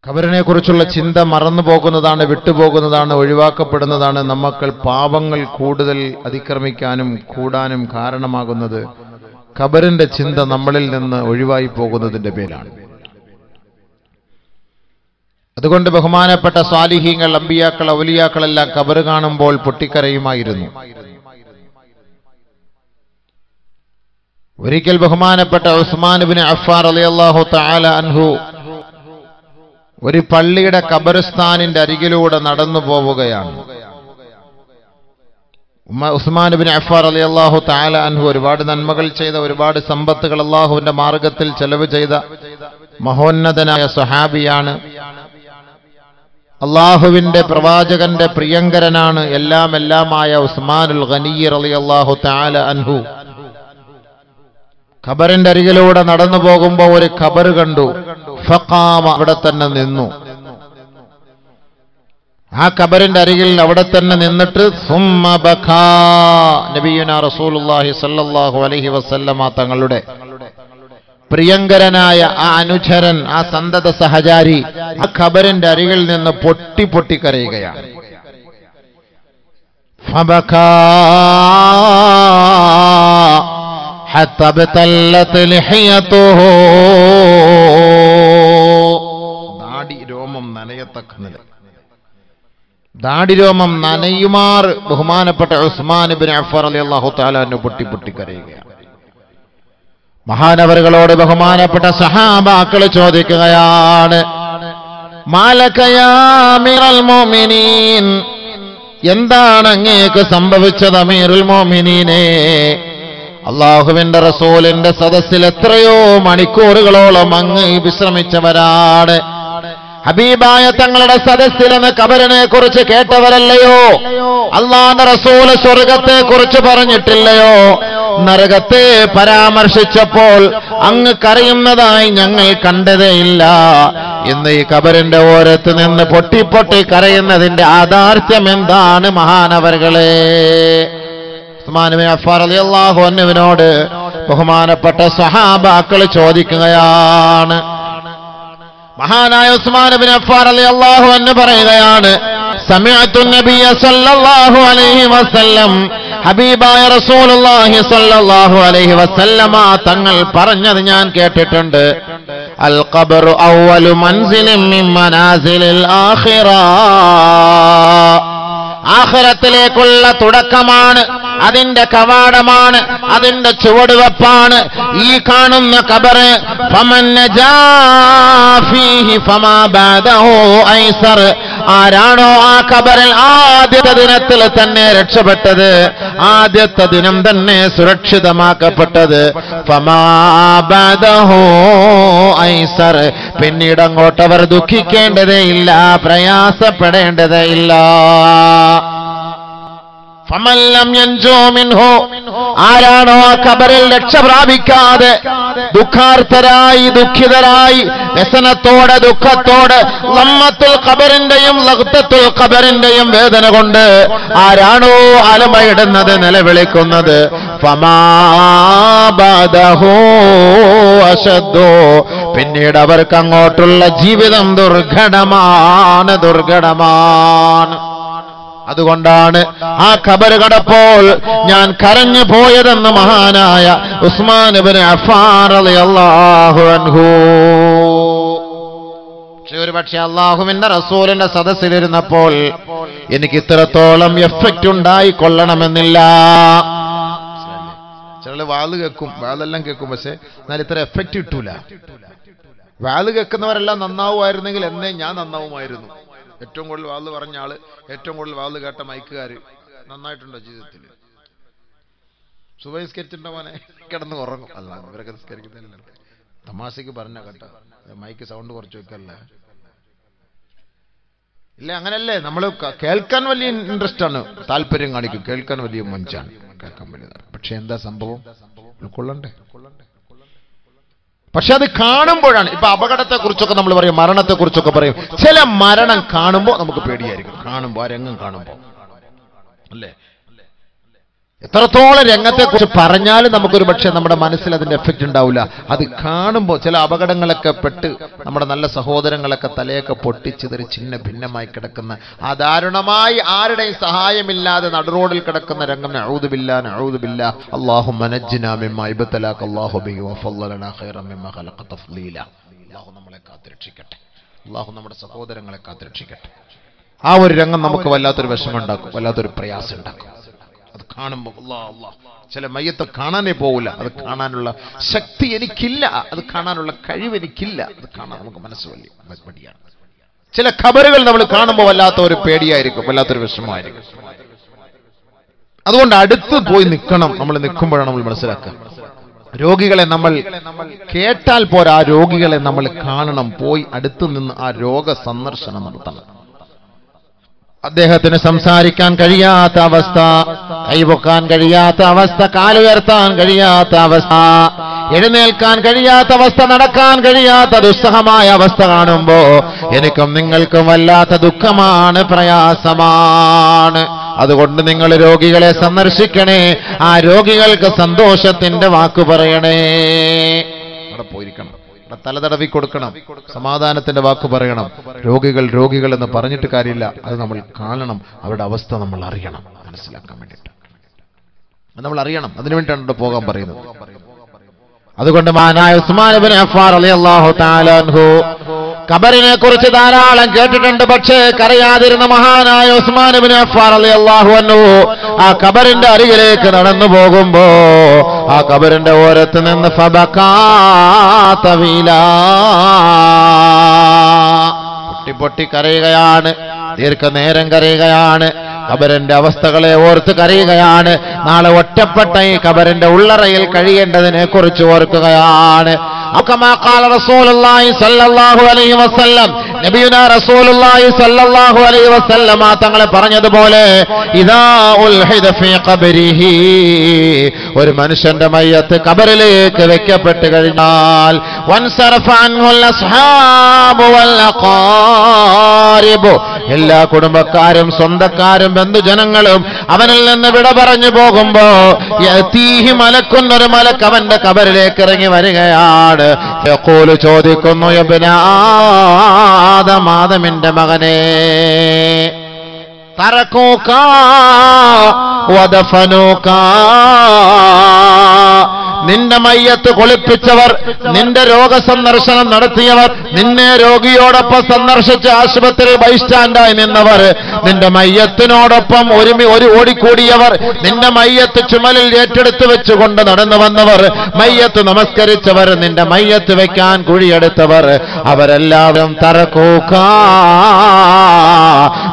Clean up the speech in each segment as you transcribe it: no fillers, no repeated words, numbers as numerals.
ഖബറിനെ കുറിച്ചുള്ള ചിന്ത മറന്നു പോകുന്നതാണ്, വിട്ടുപോകുന്നതാണ്, ഒഴിവാക്കപ്പെടുന്നതാണ്. നമ്മൾ പാപങ്ങൾ കൂടുതൽ അതിക്രമിക്കാനും കൂടാനും കാരണമാകുന്നത് ഖബറിന്റെ ചിന്ത നമ്മളിൽ നിന്ന് ഒഴിവായി പോകുന്നതിന്റെ പേരാണ്. അതുകൊണ്ട് ബഹുമാനപ്പെട്ട സ്വാലിഹീങ്ങൾ, അമ്പിയാക്കൾ, ഔലിയാക്കളെല്ലാം ഖബർ കാണുമ്പോൾ പൊട്ടിക്കരയുമായിരുന്നു. ഒരിക്കൽ ബഹുമാനപ്പെട്ട ഉസ്മാൻ ഇബ്നു അഫ്ഫാൻ റളിയല്ലാഹു തആല അൻഹു ഒരു പള്ളിയുടെ ഖബർസ്ഥാനിന്റെ അരികിലൂടെ നടന്നു പോവുകയാണ്. ഉസ്മാൻ ഇബ്നു അഫ്ഫാൻ റളിയല്ലാഹു തആല അൻഹു ഒരുപാട് നന്മകൾ ചെയ്ത, ഒരുപാട് സമ്പത്തുകൾ അല്ലാഹുവിന്റെ മാർഗത്തിൽ ചെലവ് ചെയ്ത മഹോന്നതനായ സ്വഹാബിയാണ്. അല്ലാഹുവിന്റെ പ്രവാചകന്റെ പ്രിയങ്കരനാണ്. എല്ലാമായ ഉസ്മാനുൽ ഗനി റളിയല്ലാഹു തആല അൻഹു ഖബറിന്റെ അരികിലൂടെ നടന്നു പോകുമ്പോൾ ഒരു ഖബർ കണ്ടു. ഫഖാമ, അവിടെ തന്നെ നിന്നു. ആ ഖബറിന്റെ അരികിൽ അവിടെ തന്നെ നിന്നിട്ട് സുമ്മ ബഖാ, നബിയുനാ റസൂലുള്ളാഹി സ്വല്ലല്ലാഹു അലൈഹി വസല്ലമ തങ്ങളുടെ പ്രിയങ്കരനായ ആ അനുചരൻ, ആ സന്തത സഹചാരി ആ ഖബറിന്റെ അരികിൽ നിന്ന് പൊട്ടി കരയുകയാണ്. ഫബഖാ ഹത്താ ബതല്ലത് ലിഹയതുഹു, ദാടി രോമം നനയത്തക്ക നില, ദാടി രോമം നനയുമാർ ബഹുമാനപ്പെട്ട ഉസ്മാൻ ഇബ്നു അഫ്ഫാൻ റളിയല്ലാഹു തആല അൻഹു പൊട്ടി കരയുകയാണ്. മഹാനവറുകളോട് ബഹുമാനപ്പെട്ട സഹാബാക്കൾ ചോദിക്കുകയാണ്, മാലക യാ അമീറുൽ മുഅ്മിനീൻ, എന്താണ് അങ്ങേക്ക് സംഭവിച്ചത് അമീറുൽ മുഅ്മിനീനെ? അല്ലാഹുവിന്റെ റസൂലിന്റെ സദസ്സിൽ എത്രയോ മണിക്കൂറുകളോളം അങ്ങ് വിശ്രമിച്ചവരാണ്. ഹബീബായ തങ്ങളുടെ സദസ്സിൽ നിന്ന് ഖബറിനെ കുറിച്ച് കേട്ടവരല്ലയോ? അല്ലാഹുവിന്റെ റസൂൽ സ്വർഗത്തെ കുറിച്ച് പറഞ്ഞിട്ടില്ലയോ? നരകത്തെ പരാമർശിച്ചപ്പോൾ അങ്ങ് കരയുന്നതായി ഞങ്ങൾ കണ്ടതേയില്ല. ഇന്ന് ഈ ഖബറിന്റെ ഓരത്ത് നിന്ന് പൊട്ടി കരയുന്നതിന്റെ യാഥാർത്ഥ്യം എന്താണ് മഹാനവറുകളെ? ഉസ്മാൻ ഇബ്നു അഫ്ഫാൻ റളിയല്ലാഹു അൻഹുവിനോട് ബഹുമാനപ്പെട്ട സ്വഹാബാക്കൾ ചോദിക്കുകയാണ്. മഹാനായ ഉസ്മാൻ ഇബ്നു അഫ്ഫാൻ റളിയല്ലാഹു അൻഹു പറയുകയാണ്, സമിഅതു നബിയ സല്ലല്ലാഹു അലൈഹി വസല്ലം, ഹബീബായ റസൂലുള്ളാഹി സല്ലല്ലാഹു അലൈഹി വസല്ലമ തങ്ങൾ പറഞ്ഞത് ഞാൻ കേട്ടിട്ടുണ്ട്. അൽ ഖബ്റു അവ്വലു മൻസിലിൻ മിൻ മനാസിലിൽ ആഖിറ, ആഖിറത്തിലേക്കുള്ള തുടക്കമാണ്, അതിന്റെ കവാടമാണ്, അതിന്റെ ചുവടുവെപ്പാണ് ഈ കാണുന്ന ഖബർ. ഫമൻ നജാ ഫീഹി ഫമാ ബഅദഹു ഐസർ, ആരാണോ ആ ഖബറിൽ ആദ്യത്തെ ദിനത്തിൽ തന്നെ രക്ഷപ്പെട്ടത്, ആദ്യത്തെ ദിനം തന്നെ സുരക്ഷിതമാക്കപ്പെട്ടത്, ഫമാ ബഅദഹു ഐസർ, പിന്നീട് അങ്ങോട്ടവർ ദുഃഖിക്കേണ്ടതേ ഇല്ല, പ്രയാസപ്പെടേണ്ടതേ ഇല്ല. ഫമല്ലം യൻജു മിൻഹു, ആരാണോ ആ ഖബറിൽ രക്ഷ പ്രാപിക്കാതെ ദുഃഖാർത്തരായി, ദുഃഖിതരായി, വ്യസനത്തോടെ, ദുഃഖത്തോടെ, ലമ്മത്തുൽ ഖബറിന്റെയും ലഗ്തത്തുൽ ഖബറിന്റെയും വേദന കൊണ്ട് ആരാണോ അലമയിടുന്നത്, നിലവിളിക്കുന്നത്, ഫമാ ബഅദഹു അശദ്ദു, പിന്നീട് അവർക്ക് അങ്ങോട്ടുള്ള ജീവിതം ദുർഘടമാണ്. അതുകൊണ്ടാണ് ആ ഖബർ കടപ്പോൾ ഞാൻ കരഞ്ഞു പോയതെന്ന് മഹാനായ ഉസ്മാൻ ഇബ്നു അഫ്ഫാൻ റളിയല്ലാഹു അൻഹു. ഒരു പക്ഷേ അല്ലാഹുവിന്റെ റസൂലിന്റെ സദസ്സിലിരുന്നപ്പോൾ എനിക്ക് ഇത്രത്തോളം എഫക്റ്റ് ഉണ്ടായിക്കൊള്ളണമെന്നില്ല. ചില വാള് കേൾക്കും, വാളെല്ലാം കേൾക്കും, പക്ഷെ എന്നാൽ ഇത്ര എഫക്റ്റ് കിട്ടൂല. വാള് കേൾക്കുന്നവരെല്ലാം നന്നാവുമായിരുന്നെങ്കിൽ എന്നേ ഞാൻ നന്നാവുമായിരുന്നു. ഏറ്റവും കൂടുതൽ വാള് പറഞ്ഞ ആള്, ഏറ്റവും കൂടുതൽ വാള് കേട്ട മൈക്കുകാര് നന്നായിട്ടുണ്ടോ ജീവിതത്തിൽ? സുബഹി നിസ്കരിച്ചിട്ടുണ്ടോ മോനെ? കിടന്ന് ഉറങ്ങും. അല്ല, ഇവരൊക്കെ നിസ്കരിക്കുന്നില്ല. തമാശക്ക് പറഞ്ഞ കേട്ട മൈക്ക് സൗണ്ട് കുറച്ച് വെക്കല്ലേ? ഇല്ല, അങ്ങനല്ലേ? നമ്മൾ കേൾക്കാൻ വലിയ ഇൻട്രസ്റ്റ് ആണ്, താല്പര്യം കാണിക്കും, കേൾക്കാൻ വലിയ മഞ്ചാണ്, കേൾക്കാൻ വലിയ. പക്ഷെ എന്താ സംഭവം? ഉൾക്കൊള്ളണ്ടേ? പക്ഷെ അത് കാണുമ്പോഴാണ്. ഇപ്പൊ അപകടത്തെ കുറിച്ചൊക്കെ നമ്മൾ പറയും, മരണത്തെ കുറിച്ചൊക്കെ പറയും. ചില മരണം കാണുമ്പോൾ നമുക്ക് പേടിയായിരിക്കും. കാണുമ്പോൾ ആ രംഗം കാണുമ്പോൾ അല്ലേ? എത്രത്തോളം രംഗത്തെക്കുറിച്ച് പറഞ്ഞാലും നമുക്കൊരു പക്ഷേ നമ്മുടെ മനസ്സിൽ അതിന്റെ എഫക്റ്റ് ഉണ്ടാവില്ല. അത് കാണുമ്പോൾ ചില അപകടങ്ങളൊക്കെ പെട്ട് നമ്മുടെ നല്ല സഹോദരങ്ങളൊക്കെ തലയൊക്കെ പൊട്ടിച്ചിതൊരു ചിന്ന ഭിന്നമായി കിടക്കുന്ന ആ ദാരുണമായി ആരുടെയും സഹായമില്ലാതെ നടുറോഡിൽ കിടക്കുന്ന രംഗം നഊദു ബില്ലാ അല്ലാഹുമ്മ നജ്ജിനാ മിമ്മാ ഇബ്തലാക അല്ലാഹു ബിഹി വഫല്ലലനാ ഖൈറൻ മിമ്മാ ഖലഖ തഫ്ളീല. അല്ലാഹു നമ്മളെ കാത്തുരക്ഷിക്കട്ടെ. അല്ലാഹു നമ്മുടെ സഹോദരങ്ങളെ കാത്തുരക്ഷിക്കട്ടെ. ആ ഒരു രംഗം നമുക്ക് വല്ലാത്തൊരു വിഷമം ഉണ്ടാക്കും, വല്ലാത്തൊരു പ്രയാസം ഉണ്ടാക്കും. അത് കാണുമ്പോൾ ചില മയ്യത്ത് കാണാനേ പോകില്ല. അത് കാണാനുള്ള ശക്തി എനിക്കില്ല, അത് കാണാനുള്ള കഴിവ് എനിക്കില്ല, അത് കാണാൻ നമുക്ക് മനസ്സ് വലിയ മടിയാണ്. ചില ഖബറുകൾ നമ്മൾ കാണുമ്പോൾ വല്ലാത്ത ഒരു പേടിയായിരിക്കും, വല്ലാത്തൊരു വിഷമമായിരിക്കും. അതുകൊണ്ട് അടുത്ത് പോയി നിൽക്കണം. നമ്മൾ നിൽക്കുമ്പോഴാണ് നമ്മൾ മനസ്സിലാക്കുക. രോഗികളെ നമ്മൾ കേട്ടാൽ പോരാ, ആ രോഗികളെ നമ്മൾ കാണണം. പോയി അടുത്ത് നിന്ന് ആ രോഗ സന്ദർശനം നടത്തണം. അദ്ദേഹത്തിന് സംസാരിക്കാൻ കഴിയാത്ത അവസ്ഥ, കൈപൊക്കാൻ കഴിയാത്ത അവസ്ഥ, കാലുയർത്താൻ കഴിയാത്ത അവസ്ഥ, എഴുന്നേൽക്കാൻ കഴിയാത്ത അവസ്ഥ, നടക്കാൻ കഴിയാത്ത ദുസ്സഹമായ അവസ്ഥ കാണുമ്പോ എനിക്കും നിങ്ങൾക്കും വല്ലാത്ത ദുഃഖമാണ്, പ്രയാസമാണ്. അതുകൊണ്ട് നിങ്ങൾ രോഗികളെ സന്ദർശിക്കണേ. ആ രോഗികൾക്ക് സന്തോഷത്തിന്റെ വാക്ക് പറയണേ. അവിടെ പോയിരിക്കണം, തലതടവി കൊടുക്കണം, സമാധാനത്തിന്റെ വാക്ക് പറയണം. രോഗികൾ എന്ന് പറഞ്ഞിട്ട് കാര്യമില്ല, അത് നമ്മൾ കാണണം. അവരുടെ അവസ്ഥ നമ്മൾ അറിയണം, മനസ്സിലാക്കാൻ വേണ്ടിയിട്ട് നമ്മൾ അറിയണം. അതിനു വേണ്ടിയിട്ടാണ് പോകാൻ പറയുന്നത്. അതുകൊണ്ട് മഹാനായ ഉസ്മാൻ ഇബ്നു അഫ്ഫാൻ റളിയല്ലാഹു തആല അൻഹു ഖബറിനെ കുറിച്ച് ധാരാളം കേട്ടിട്ടുണ്ട്. പക്ഷേ കരയാതിരുന്ന മഹാനായ ഉസ്മാൻ ഇബ്നു അഫ്ഫാൻ റളിയല്ലാഹു അൻഹു ആ ഖബറിന്റെ അരികിലേക്ക് നടന്നു പോകുമ്പോ ആ ഖബറിന്റെ ഓരത്ത് നിന്ന് ഫബകാ തവീലാ, പൊട്ടി കരയുകയാണ്, ദീർഘനേരം കരയുകയാണ്. ഖബറിന്റെ അവസ്ഥകളെ ഓർത്ത് കരയുകയാണ്. നാളെ ഒറ്റപ്പെട്ട ഈ ഖബറിന്റെ ഉള്ളറയിൽ കഴിയേണ്ടതിനെ കുറിച്ച് ഓർക്കുകയാണ്. كما قال رسول الله صلى الله عليه وسلم, നബിയുനാ റസൂലുള്ളാഹി സ്വല്ലല്ലാഹു അലൈഹി വസല്ലമ തങ്ങൾ പറഞ്ഞതുപോലെ ഇദാ ഉൽഹിദ ഫീ ഖബരിഹി, ഒരു മനുഷ്യന്റെ മയ്യത്ത് ഖബറിലേക്ക് വെക്കപ്പെട്ട് കഴിഞ്ഞാൽ വൻസറഫ അൻഹുൽ അസ്ഹാബു വൽ അഖാരിബ്, എല്ലാ കുടുംബക്കാരും സ്വന്തക്കാരും ബന്ധുജനങ്ങളും അവനിൽ നിന്ന് വിട പറഞ്ഞു പോകുമ്പോ യതീഹി മലക്കുൻ, ഒരു മലക്ക് അവന്റെ ഖബറിലേക്ക് ഇറങ്ങി വരികയാണ്. യഖൂലു, ചോദിക്കുന്നു, യബ്ന ആദം, ആദമിന്റെ മകനെ, തറകൂക വദഫനൂക, നിന്റെ മയ്യത്ത് കുളിപ്പിച്ചവർ, നിന്റെ രോഗസന്ദർശനം നടത്തിയവർ, നിന്നെ രോഗിയോടൊപ്പം സന്ദർശിച്ച് ആശുപത്രിയിൽ ബൈസ്റ്റാൻഡായി നിന്നവർ, നിന്റെ മയ്യത്തിനോടൊപ്പം ഓടിക്കൂടിയവർ, നിന്റെ മയ്യത്ത് ചുമലിൽ ഏറ്റെടുത്ത് വെച്ചുകൊണ്ട് നടന്നു വന്നവർ, മയ്യത്ത് നമസ്കരിച്ചവർ, നിന്റെ മയ്യത്ത് വെക്കാൻ കുഴിയെടുത്തവർ, അവരെല്ലാവരും തറക്കൂക,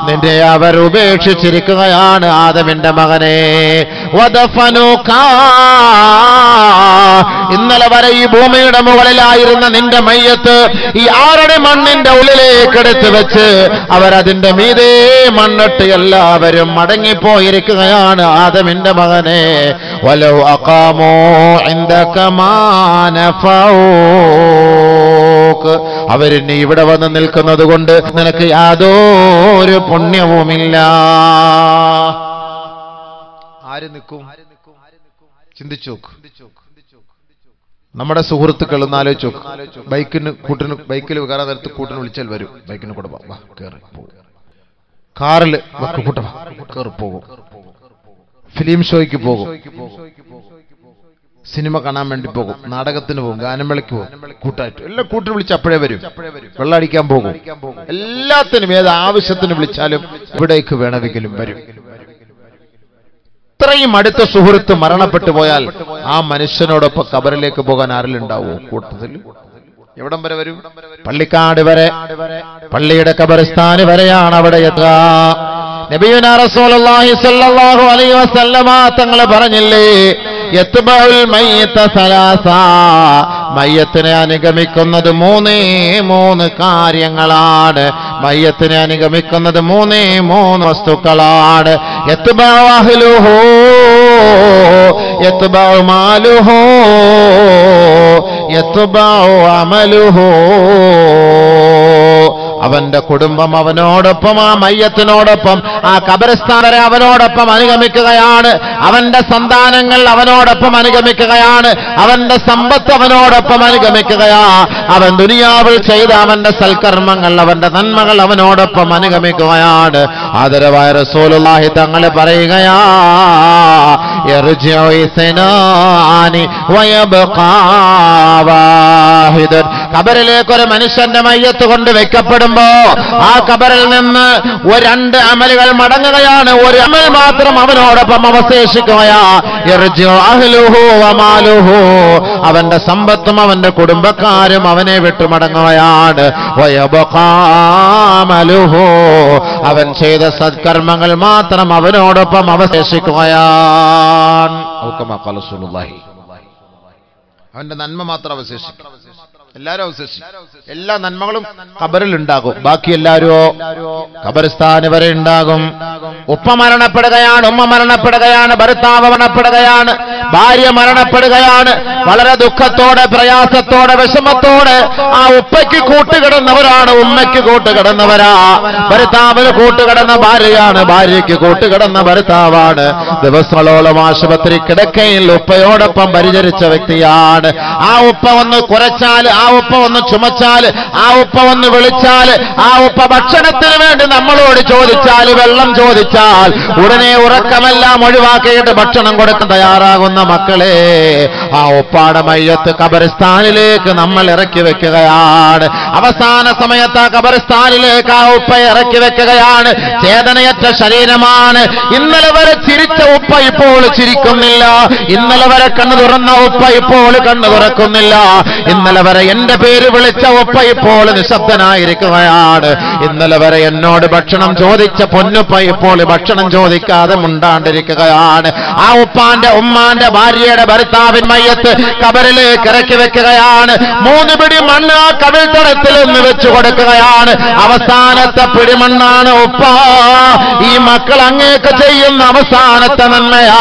നിന്റെ അവർ ഉപേക്ഷിച്ചിരിക്കുകയാണ് ആദമിന്റെ മകനെ. വദഫനൂക, ഇന്നലെ വരെ ഈ ഭൂമിയുടെ മുകളിലായിരുന്ന നിന്റെ മയ്യത്ത് ഈ ആറടി മണ്ണിന്റെ ഉള്ളിലേക്ക് എടുത്തു വെച്ച് അവരതിന്റെ മീതെ മണ്ണിട്ട് എല്ലാവരും മടങ്ങിപ്പോയിരിക്കുകയാണ് ആദമിന്റെ മകനെ. വലൗ അഖാമൂ ഇൻദക മാ നഫഊക്, അവരിനി ഇവിടെ വന്ന് നിൽക്കുന്നത് കൊണ്ട് നിനക്ക് യാതൊരു പുണ്യവുമില്ല. ആര് നിൽക്കും? ചിന്തിച്ചു നോക്ക്. നമ്മുടെ സുഹൃത്തുക്കൾ എന്നാലോചിച്ചു നോക്ക്. ബൈക്കിൽ കയറാൻ നേരത്ത് കൂട്ടിന് വിളിച്ചാൽ വരും, ബൈക്കിന് കൂടെ വാ കയറി പോകും, കാറിൽ കൂട്ട കയറി പോകും, ഫിലിം ഷോയ്ക്ക് പോകും, സിനിമ കാണാൻ വേണ്ടി പോകും, നാടകത്തിന് പോകും, ഗാനമേളയ്ക്ക് പോകും, കൂട്ടായിട്ട് എല്ലാം കൂട്ടിന് വിളിച്ച് അപ്പോഴേ വരും. വെള്ളം അടിക്കാൻ പോകും, എല്ലാത്തിനും ഏത് ആവശ്യത്തിന് വിളിച്ചാലും ഇവിടേക്ക് വേണമെങ്കിലും വരും. ഇത്രയും അടുത്ത സുഹൃത്ത് മരണപ്പെട്ടു പോയാൽ ആ മനുഷ്യനോടൊപ്പം ഖബറിലേക്ക് പോകാൻ ആരിലുണ്ടാവോ കൂട്ടത്തിൽ? എവിടം വരെ വരും? പള്ളിക്കാട് വരെ, പള്ളിയുടെ ഖബറിസ്ഥാന് വരെയാണ് അവിടെ എത്തുക. നബിയുനാ റസൂലുള്ളാഹി സ്വല്ലല്ലാഹു അലൈഹി വസല്ലമ തങ്ങൾ പറഞ്ഞില്ലേ, യത്ബഉൽ മയ്യിത സലാസ, മയ്യത്തിനെ അനുഗമിക്കുന്നത് മൂന്ന് കാര്യങ്ങളാണ്. മയ്യത്തിനെ അനുഗമിക്കുന്നത് മൂന്ന് വസ്തുക്കളാണ്. യത്ബഉ അഹ്ലുഹു, യത്ബഉ മാലുഹു, യത്ബഉ അമലുഹു. അവന്റെ കുടുംബം അവനോടൊപ്പം, ആ മയ്യത്തിനോടൊപ്പം, ആ ഖബർസ്ഥാൻ വരെ അവനോടൊപ്പം അനുഗമിക്കുകയാണ്. അവന്റെ സന്താനങ്ങൾ അവനോടൊപ്പം അനുഗമിക്കുകയാണ്. അവന്റെ സമ്പത്ത് അവനോടൊപ്പം അനുഗമിക്കുകയാ. അവൻ ദുനിയാവിൽ ചെയ്ത അവന്റെ സൽക്കർമ്മങ്ങൾ, അവന്റെ നന്മകൾ അവനോടൊപ്പം അനുഗമിക്കുകയാണ്. ആദരവായ റസൂലുള്ളാഹി തങ്ങൾ പറയുകയാ, യർജിഉ ഇസ്നാനി വയബ്ഖാ വാഹിദൻ. ഖബറിലേക്ക് ഒരു മനുഷ്യന്റെ മയ്യത്ത് കൊണ്ട് വെക്കപ്പെടുമ്പോ ആ ഖബറിൽ നിന്ന് രണ്ട് അമലുകൾ മടങ്ങുകയാണ്. ഒരു അമൽ മാത്രം അവനോടൊപ്പം അവശേഷിക്കുകയാ. യർജിഉ അഹ്ലുഹു വമാലുഹു. അവന്റെ സമ്പത്തും അവന്റെ കുടുംബക്കാരും അവനെ വിട്ടുമടങ്ങുകയാണ്. വയബ്ഖാ അമലുഹു. അവൻ ചെയ്ത സത്കർമ്മങ്ങൾ മാത്രം അവനോടൊപ്പം അവശേഷിക്കുകയാണ്. അവന്റെ നന്മ മാത്രം അവശേഷിക്കും. എല്ലാവരും അവശേഷിക്കും. എല്ലാ നന്മകളും ഖബറിൽ ഉണ്ടാകും. ബാക്കി എല്ലാവരോ ഖബർസ്ഥാന് വരെ ഉണ്ടാകും. ഉപ്പ മരണപ്പെടുകയാണ്, ഉമ്മ മരണപ്പെടുകയാണ്, ഭർത്താവ് മരണപ്പെടുകയാണ്, ഭാര്യ മരണപ്പെടുകയാണ്. വളരെ ദുഃഖത്തോടെ, പ്രയാസത്തോടെ, വിഷമത്തോടെ ആ ഉപ്പയ്ക്ക് കൂട്ടുകിടന്നവരാണ്, ഉമ്മയ്ക്ക് കൂട്ടുകിടന്നവരാ. ഭർത്താവിന് കൂട്ടുകിടന്ന ഭാര്യയാണ്, ഭാര്യയ്ക്ക് കൂട്ടുകിടന്ന ഭർത്താവാണ്. ദിവസങ്ങളോളം ആശുപത്രി കിടക്കയിൽ ഉപ്പയോടൊപ്പം പരിചരിച്ച വ്യക്തിയാണ്. ആ ഉപ്പ ഒന്ന് കുറച്ചാൽ, ആ ഉപ്പ ഒന്ന് ചുമച്ചാൽ, ആ ഉപ്പ ഒന്ന് വിളിച്ചാൽ, ആ ഉപ്പ ഭക്ഷണത്തിന് വേണ്ടി നമ്മളോട് ചോദിച്ചാൽ, വെള്ളം ചോദിച്ചാൽ ഉടനെ ഉറക്കമെല്ലാം ഒഴിവാക്കിയിട്ട് ഭക്ഷണം കൊടുക്കാൻ തയ്യാറാകുന്ന മക്കളെ, ആ ഉപ്പാടെ മയ്യത്ത് ഖബർസ്ഥാനിലേക്ക് നമ്മൾ ഇറക്കി വെക്കുകയാണ്. അവസാന സമയത്ത് ആ ഖബർസ്ഥാനിലേക്ക് ആ ഉപ്പ ഇറക്കി വെക്കുകയാണ്. ചേതനയറ്റ ശരീരമാണ്. ഇന്നലെ വരെ ചിരിച്ച ഉപ്പ ഇപ്പോൾ ചിരിക്കുന്നില്ല. ഇന്നലെ വരെ കണ്ണു തുറന്ന ഉപ്പ ഇപ്പോൾ കണ്ണു തുറക്കുന്നില്ല. ഇന്നലെ വരെ എന്റെ പേര് വിളിച്ച ഉപ്പ ഇപ്പോൾ നിശബ്ദനായിരിക്കുകയാണ്. ഇന്നലെ വരെ എന്നോട് ഭക്ഷണം ചോദിച്ച പൊന്നുപ്പ ഇപ്പോൾ ഭക്ഷണം ചോദിക്കാതെ മുണ്ടാണ്ടിരിക്കുകയാണ്. ആ ഉപ്പാന്റെ, ഉമ്മാന്റെ, ഭാര്യയുടെ, ഭർത്താവിൻ മയ്യത്ത് ഖബറിലേക്ക് ഇറക്കി വെക്കുകയാണ്. 3 പിടി മണ്ണ് ആ കവിൾത്തടത്തിൽ ഒന്ന് വെച്ചു കൊടുക്കുകയാണ്. അവസാനത്തെ പിടിമണ്ണാണ് ഉപ്പ. ഈ മക്കൾ അങ്ങേക്ക് ചെയ്യുന്ന അവസാനത്തെ നന്മയാ.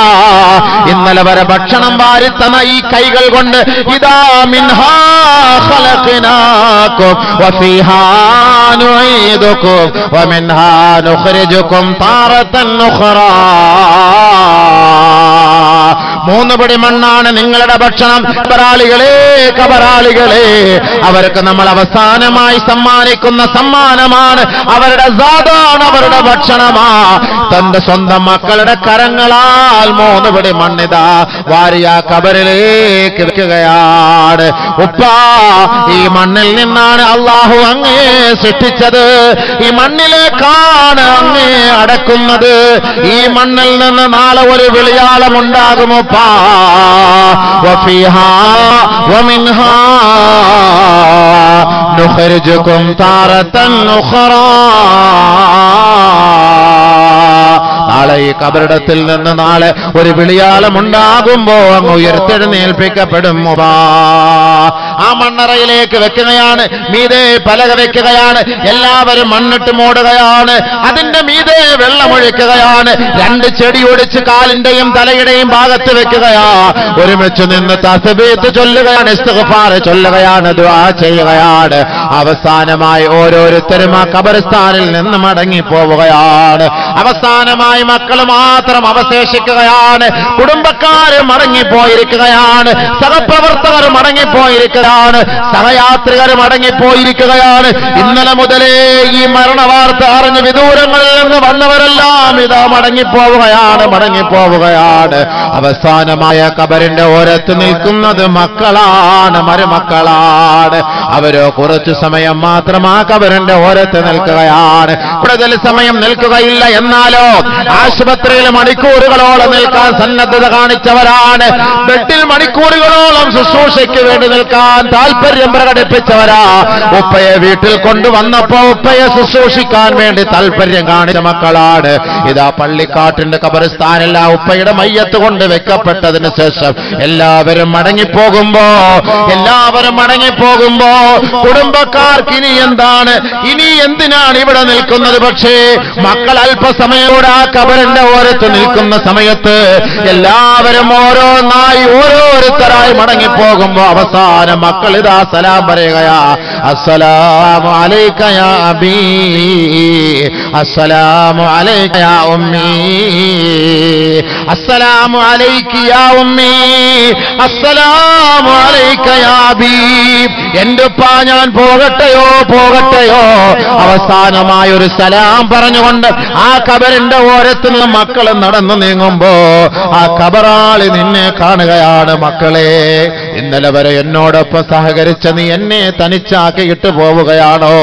ഇന്നലെ വരെ ഭക്ഷണം വാരിത്തന്ന ഈ കൈകൾ കൊണ്ട് ഇതാ മിൻഹാ ഖലഖനാകും വഫീഹാ നുഈദുകും വമിൻഹാ നുഖ്രിജുകും താറതൻ ഉഖ്റാ. 3 പിടി മണ്ണാണ് നിങ്ങളുടെ ഭക്ഷണം. ഖബറാളികളെ, ഖബറാളികളെ, അവർക്ക് നമ്മൾ അവസാനമായി സമ്മാനിക്കുന്ന സമ്മാനമാണ്. അവരുടെ സാധാണ്, അവരുടെ ഭക്ഷണമാ. തന്റെ സ്വന്തം മക്കളുടെ കരങ്ങളാൽ 3 പിടി മണ്ണിതാ വാരിയ ഖബറിലേക്ക് വെക്കുകയാണ്. ഉപ്പ, ഈ മണ്ണിൽ നിന്നാണ് അള്ളാഹു അങ്ങേ സൃഷ്ടിച്ചത്. ഈ മണ്ണിലേക്കാണ് അങ്ങേ അടക്കുന്നത്. ഈ മണ്ണിൽ നിന്ന് നാളെ ഒരു വിളിയാളമുണ്ടാകും ഉപ്പ. വഫീഹാ വമിൻഹാ നുഖ്രിജുകും താറതൻ ഉഖ്റാ. നാളെ ഈ കബറിടത്തിൽ നിന്ന് നാളെ ഒരു വിളിയാളമുണ്ടാകുമ്പോ അങ്ങ് ഉയർത്തെഴുന്നേൽപ്പിക്കപ്പെടും. ആ മണ്ണറയിലേക്ക് വെക്കുകയാണ്. മീതെ പലക വെക്കുകയാണ്. എല്ലാവരും മണ്ണിട്ട് മൂടുകയാണ്. അതിന്റെ മീതെ വെള്ളമൊഴിക്കുകയാണ്. 2 ചെടി ഒടിച്ച് കാലിന്റെയും തലയുടെയും ഭാഗത്ത് വെക്കുകയാ. ഒരുമിച്ച് നിന്ന് തസ്ബീഹ് ചൊല്ലുകയാണ്, ഇസ്തിഗ്ഫാർ ചൊല്ലുകയാണ്, ദുആ ചെയ്യുകയാണ്. അവസാനമായി ഓരോരുത്തരും ആ ഖബർസ്ഥാനിൽ നിന്ന് മടങ്ങിപ്പോവുകയാണ്. അവസാനമായി മക്കൾ മാത്രം അവശേഷിക്കുകയാണ്. കുടുംബക്കാര് മടങ്ങിപ്പോയിരിക്കുകയാണ്. സഹപ്രവർത്തകർ മടങ്ങിപ്പോയിരിക്കുകയാണ്. സഹയാത്രികർ മടങ്ങിപ്പോയിരിക്കുകയാണ്. ഇന്നലെ മുതലേ ഈ മരണവാർത്ത അറിഞ്ഞ് വിദൂരങ്ങളിൽ നിന്ന് വന്നവരെല്ലാം ഇതാ മടങ്ങിപ്പോവുകയാണ്, മടങ്ങിപ്പോവുകയാണ്. അവസാനമായ ഖബറിന്റെ ഓരത്ത് നിൽക്കുന്നത് മക്കളാണ്, മരുമക്കളാണ്. അവരോ കുറച്ചു സമയം മാത്രം ആ ഖബറിന്റെ ഓരത്ത് നിൽക്കുകയാണ്. കൂടുതൽ സമയം നിൽക്കുകയില്ല. എന്നാലോ ആശുപത്രിയിൽ മണിക്കൂറുകളോളം നിൽക്കാൻ സന്നദ്ധത കാണിച്ചവരാണ്. ബെഡിൽ മണിക്കൂറുകളോളം ശുശ്രൂഷയ്ക്ക് വേണ്ടി നിൽക്കാൻ താല്പര്യം പ്രകടിപ്പിച്ചവരാ. ഉപ്പയെ വീട്ടിൽ കൊണ്ടുവന്നപ്പോ ഉപ്പയെ ശുശ്രൂഷിക്കാൻ വേണ്ടി താല്പര്യം കാണിച്ച മക്കളാണ്. ഇതാ പള്ളിക്കാട്ടിന്റെ ഖബർസ്ഥാനിൽ ആ ഉപ്പയുടെ മയ്യത്ത് കൊണ്ട് വെക്കപ്പെട്ടതിന് ശേഷം എല്ലാവരും മടങ്ങിപ്പോകുമ്പോ കുടുംബക്കാർക്ക് ഇനി എന്താണ്, ഇനി എന്തിനാണ് ഇവിടെ നിൽക്കുന്നത്? പക്ഷേ മക്കൾ അല്പസമയോടെ ആ ഖബറിന്റെ ഓരത്ത് നിൽക്കുന്ന സമയത്ത് എല്ലാവരും ഓരോന്നായി ഓരോരുത്തരായി മടങ്ങിപ്പോകുമ്പോ അവസാനം മക്കൾ ഇതാ സലാം പറയുകയാ. അസ്സലാമു അലൈക യാ അബീ, അസ്സലാമു അലൈക യാ ഉമ്മീ, അസ്സലാമു അലൈകി യാ ഉമ്മീ, അസ്സലാമു അലൈക യാ അബീ. എന്റെ ഉപ്പാ ഞാൻ പോകട്ടെയോ പോകട്ടെയോ. അവസാനമായ ഒരു സലാം പറഞ്ഞുകൊണ്ട് ആ ഖബറിന്റെ ഓരത്ത് നിന്ന് മക്കൾ നടന്നു നീങ്ങുമ്പോ ആ ഖബറാളി നിന്നെ കാണുകയാണ്. മക്കളെ, ഇന്നലെ വരെ എന്നോടൊപ്പം സഹകരിച്ച നീ എന്നെ തനിച്ചാക്കിയിട്ട് പോവുകയാണോ?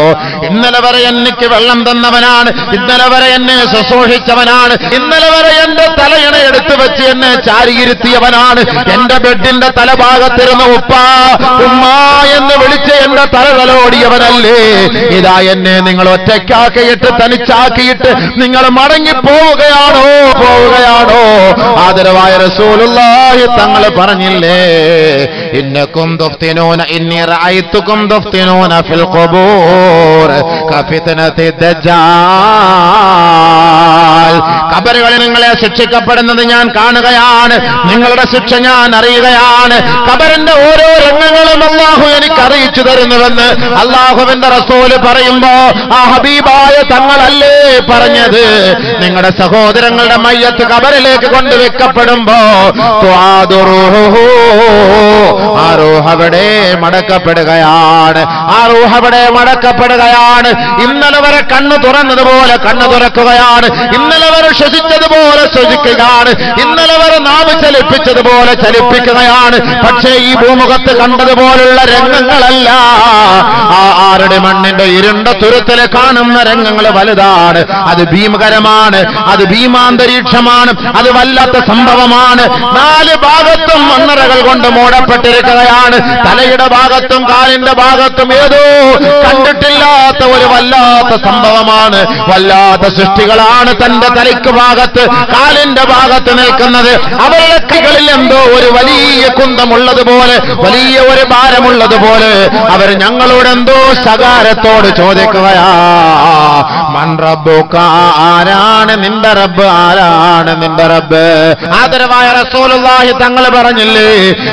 ഇന്നലെ വരെ എനിക്ക് വെള്ളം തന്നവനാണ്, ഇന്നലെ വരെ എന്നെ ശുശ്രൂഷിച്ചവനാണ്, ഇന്നലെ വരെ എന്റെ തലയിണ എടുത്തു വെച്ച് എന്നെ ചാരിയിരുത്തിയവനാണ്, എന്റെ ബെഡിന്റെ തലഭാഗത്തിരുന്ന ഉപ്പാ ഉമ്മാ എന്ന് വിളിച്ച് എന്റെ തലതലോടിയവനല്ലേ. ഇതാ എന്നെ നിങ്ങൾ ഒറ്റയ്ക്കാക്കിയിട്ട് തനിച്ചാക്കിയിട്ട് നിങ്ങൾ മടങ്ങിപ്പോവുകയാണോ പോവുകയാണോ? ആദരവായ റസൂലുള്ളാഹി തങ്ങൾ പറഞ്ഞില്ലേ, ഇന്നകും തുഫ്തിനൂന ഇന്നി റഅയ്തുകും തുഫ്തിനൂന ഫിൽ ഖുബൂർ കഫിത്നതി ദജ്ജാൽ. ഖബറുകളിൽ നിങ്ങളെ ശിക്ഷിക്കപ്പെടുന്നത് ഞാൻ കാണുകയാണ്, നിങ്ങളുടെ ശിക്ഷ ഞാൻ അറിയുകയാണ്. ഖബറിന്റെ ഓരോ രംഗങ്ങളും അല്ലാഹു എനിക്ക് അറിയിച്ചു തരുന്നുവെന്ന് അല്ലാഹുവിന്റെ റസൂല് പറയുമ്പോ ആ ഹബീബായ തങ്ങളല്ലേ പറഞ്ഞത്, നിങ്ങളുടെ സഹോദരങ്ങളുടെ മയ്യത്ത് ഖബറിലേക്ക് കൊണ്ടുവെക്കപ്പെടുമ്പോ ആ റൂഹ് അവിടെ മടക്കപ്പെടുകയാണ്, ആ റൂഹ് അവിടെ മടക്കപ്പെടുകയാണ്. ഇന്നലെ വരെ കണ്ണു തുറന്നതുപോലെ കണ്ണു തുറക്കുകയാണ്, ഇന്നലെ വരെ ശ്വസിച്ചതുപോലെ ശ്വസിക്കുകയാണ്, ഇന്നലെ വരെ നാവ് ചലിപ്പിച്ചതുപോലെ ചലിപ്പിക്കുകയാണ്. പക്ഷേ ഈ ഭൂമുഖത്ത് കണ്ടതുപോലുള്ള രംഗങ്ങളല്ല. ആ ആരുടെ മണ്ണിന്റെ ഇരുണ്ട തുരുത്തില് കാണുന്ന രംഗങ്ങൾ വലുതാണ്, അത് ഭീമകരമാണ്, അത് ഭീമാന്തരീക്ഷമാണ്, അത് വല്ലാത്ത സംഭവമാണ്. 4 ഭാഗത്തും മണ്ണറകൾ കൊണ്ട് മൂടപ്പെട്ടിരിക്കുകയാണ്. തലയുടെ ഭാഗത്തും കാലിന്റെ ഭാഗത്തും ഏതോ കണ്ടിട്ടില്ലാത്ത ഒരു വല്ലാത്ത സംഭവമാണ്. വല്ലാത്ത സൃഷ്ടികളാണ് തന്റെ തലയ്ക്ക് ഭാഗത്ത് കാലിന്റെ ഭാഗത്ത് നിൽക്കുന്നത്. അവരുടെ കൈകളിൽ എന്തോ ഒരു വലിയ കുന്തമുള്ളതുപോലെ, വലിയ ഒരു ഭാരമുള്ളതുപോലെ അവർ ഞങ്ങളോട് എന്തോ ശകാരത്തോട് ചോദിക്കുകയാ, മൻ റബ്ബുക, ആരാണ് നിന്റെ റബ്ബ്, ആരാണ് നിന്റെ റബ്ബ്? ആദരവായ റസൂലുള്ളാഹി തങ്ങൾ പറഞ്ഞില്ലേ,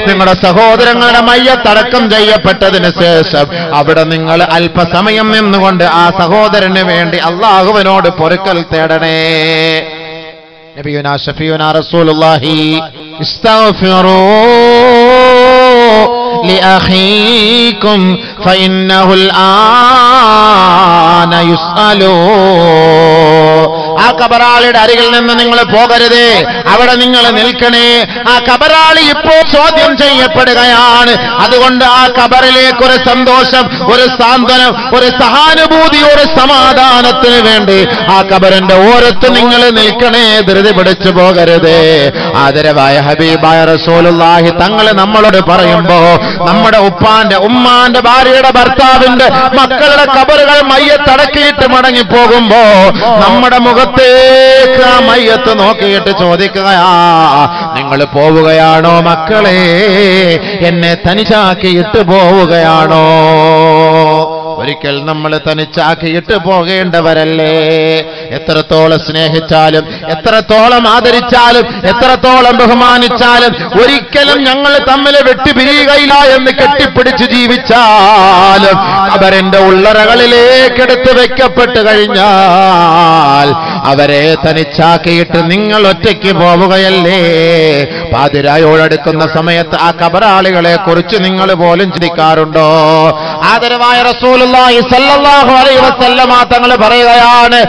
നിങ്ങളുടെ സഹോദരങ്ങളുടെ മയ്യത്തടക്കം ചെയ്യപ്പെട്ടതിന് ശേഷം അവിടെ നിങ്ങൾ അല്പസമയം നിന്നുകൊണ്ട് ആ സഹോദരന് വേണ്ടി അല്ലാഹുവിനോട് പൊറുക്കൽ തേടണേ. നബിയുനാ ഷഫീഉനാ റസൂലുള്ളാഹി ഇസ്തഗ്ഫിറൂ لأخيكم فإنه الآن يسألو. ആ കബറാളിയുടെ അരികിൽ നിന്ന് നിങ്ങൾ പോകരുതേ, അവിടെ നിങ്ങൾ നിൽക്കണേ. ആ കബറാളി ഇപ്പോൾ ചോദ്യം ചെയ്യപ്പെടുകയാണ്. അതുകൊണ്ട് ആ കബറിലേക്ക് ഒരു സന്തോഷം, ഒരു സാന്ത്വനം, ഒരു സഹാനുഭൂതി, ഒരു സമാധാനത്തിന് വേണ്ടി ആ കബറിന്റെ ഓരത്ത് നിങ്ങൾ നിൽക്കണേ, ധൃതി പിടിച്ചു പോകരുതേ. ആദരവായ ഹബീബായ റസൂലുള്ളാഹി തങ്ങൾ നമ്മളോട് പറയുമ്പോ നമ്മുടെ ഉപ്പാന്റെ ഉമ്മാന്റെ ഭാര്യയുടെ ഭർത്താവിന്റെ മക്കളുടെ കബറുകൾ മയ്യത്തടക്കിയിട്ട് മടങ്ങിപ്പോകുമ്പോ നമ്മുടെ മുഖത്തേക്ക് ആ മയ്യത്ത് നോക്കിയിട്ട് ചോദിക്കുകയാ, നിങ്ങൾ പോവുകയാണോ മക്കളെ? എന്നെ തനിച്ചാക്കിയിട്ട് പോവുകയാണോ? ഒരിക്കൽ നമ്മൾ തനിച്ചാക്കിയിട്ട് പോകേണ്ടവരല്ലേ? എത്രത്തോളം സ്നേഹിച്ചാലും, എത്രത്തോളം ആദരിച്ചാലും, എത്രത്തോളം ബഹുമാനിച്ചാലും ഒരിക്കലും ഞങ്ങൾ തമ്മിൽ വെട്ടിപിരിയുകയില്ല എന്ന് കെട്ടിപ്പിടിച്ച് ജീവിച്ചാലും അവരെന്റെ ഉള്ളറകളിലേക്കെടുത്ത് വെക്കപ്പെട്ട് കഴിഞ്ഞാൽ അവരെ തനിച്ചാക്കിയിട്ട് നിങ്ങൾ ഒറ്റയ്ക്ക് പോവുകയല്ലേ? പാതിരായോടടുക്കുന്ന സമയത്ത് ആ കബറാളികളെ കുറിച്ച് നിങ്ങൾ പോലും ചിന്തിക്കാറുണ്ടോ? ആദരവായ റസൂലുള്ളാഹി സ്വല്ലല്ലാഹു അലൈഹി വസല്ലമ തങ്ങൾ പറയുകയാണ്,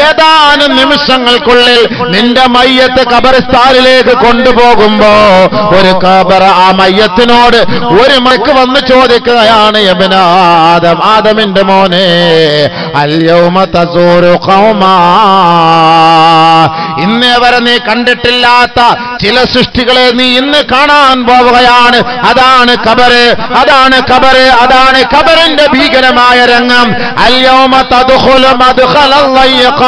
ഏതാനും നിമിഷങ്ങൾക്കുള്ളിൽ നിന്റെ മയ്യത്ത് ഖബർസ്ഥാനിലേക്ക് കൊണ്ടുപോകുമ്പോ ഒരു ഖബർ ആ മയ്യത്തിനോട് ഒരു മക്ക് വന്ന് ചോദിക്കുകയാണ്, ഇബ്നു ആദം, ആദമിന്റെ മോനെ, അൽ യൗമ തസൂറു ഖൗമാ, ഇന്നേ വരെ നീ കണ്ടിട്ടില്ലാത്ത ചില സൃഷ്ടികളെ നീ ഇന്ന് കാണാൻ പോവുകയാണ്. അതാണ് ഖബറ്, അതാണ് ഖബറ്, അതാണ് ഖബറിന്റെ ഭീകരമായ രംഗം. അൽ യൗമ തദ്ഖുലു മദ്ഖലൽ ലയ്ഖാൻ,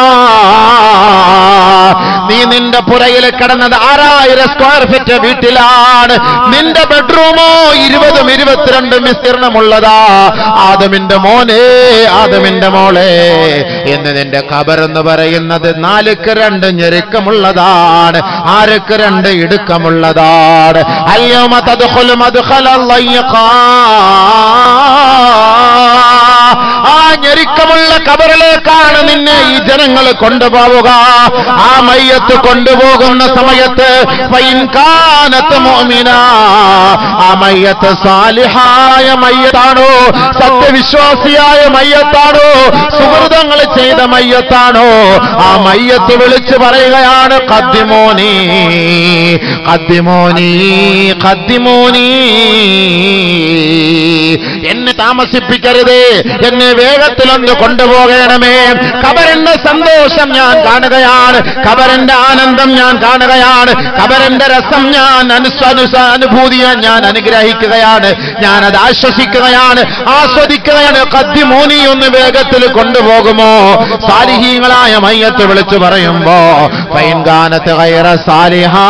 നീ നിന്റെ പുരയിൽ കിടന്നത് 6000 സ്ക്വയർ ഫീറ്റ് വീട്ടിലാണ്. നിന്റെ ബെഡ്റൂമോ 20-22 വിസ്തീർണമുള്ളതാ. ആദമിന്റെ മോനെ, ആദമിന്റെ മോളെ, എന്ന് നിന്റെ ഖബർ എന്ന് പറയുന്നത് 4ക്ക് 2 ഞെരുക്കമുള്ളതാണ്, 6ക്ക് 2 ഇടുക്കമുള്ളതാണ്. അൽയൗമ തദ്ഖുൽ മദ്ഖലൽ ലയ്ഖാ. ആ ഞെരുക്കമുള്ള ഖബറിലേക്കാണ് നിന്നെ ഈ ജനങ്ങൾ കൊണ്ടുപോവുക. ആ മയ്യത്ത് കൊണ്ടുപോകുന്ന സമയത്ത് ഫൈൻ കാനത് മുഅ്മിന, ആ മയ്യത്ത് സാലിഹായ മയ്യത്താണോ, സത്യവിശ്വാസിയായ മയ്യത്താണോ, സുഹൃതങ്ങൾ ചെയ്ത മയ്യത്താണോ, ആ മയ്യത്ത് വിളിച്ചു പറയുകയാണ് ഖദ്ദിമൂനി ഖദ്ദിമൂനി ഖദ്ദിമൂനി, എന്നെ താമസിപ്പിക്കരുതേ, എന്നെ വേഗത്തിലൊന്ന് കൊണ്ടുപോകണമേ. ഖബറിന്റെ സന്തോഷം ഞാൻ കാണുകയാണ്, ഖബറിന്റെ ആനന്ദം ഞാൻ കാണുകയാണ്, ഖബറിന്റെ രസം ഞാൻ അനുഭൂതിയെ ഞാൻ അനുഗ്രഹിക്കുകയാണ്, ഞാനത് ആശ്വസിക്കുകയാണ്, ആസ്വദിക്കുകയാണ്. ഖദ്ദിമൂനി, ഒന്ന് വേഗത്തിൽ കൊണ്ടുപോകുമോ? സാലിഹീങ്ങളായ മയ്യത്ത് വിളിച്ചു പറയുമ്പോ ഫൈൻ കാനത് ഗൈറ സാലിഹാ,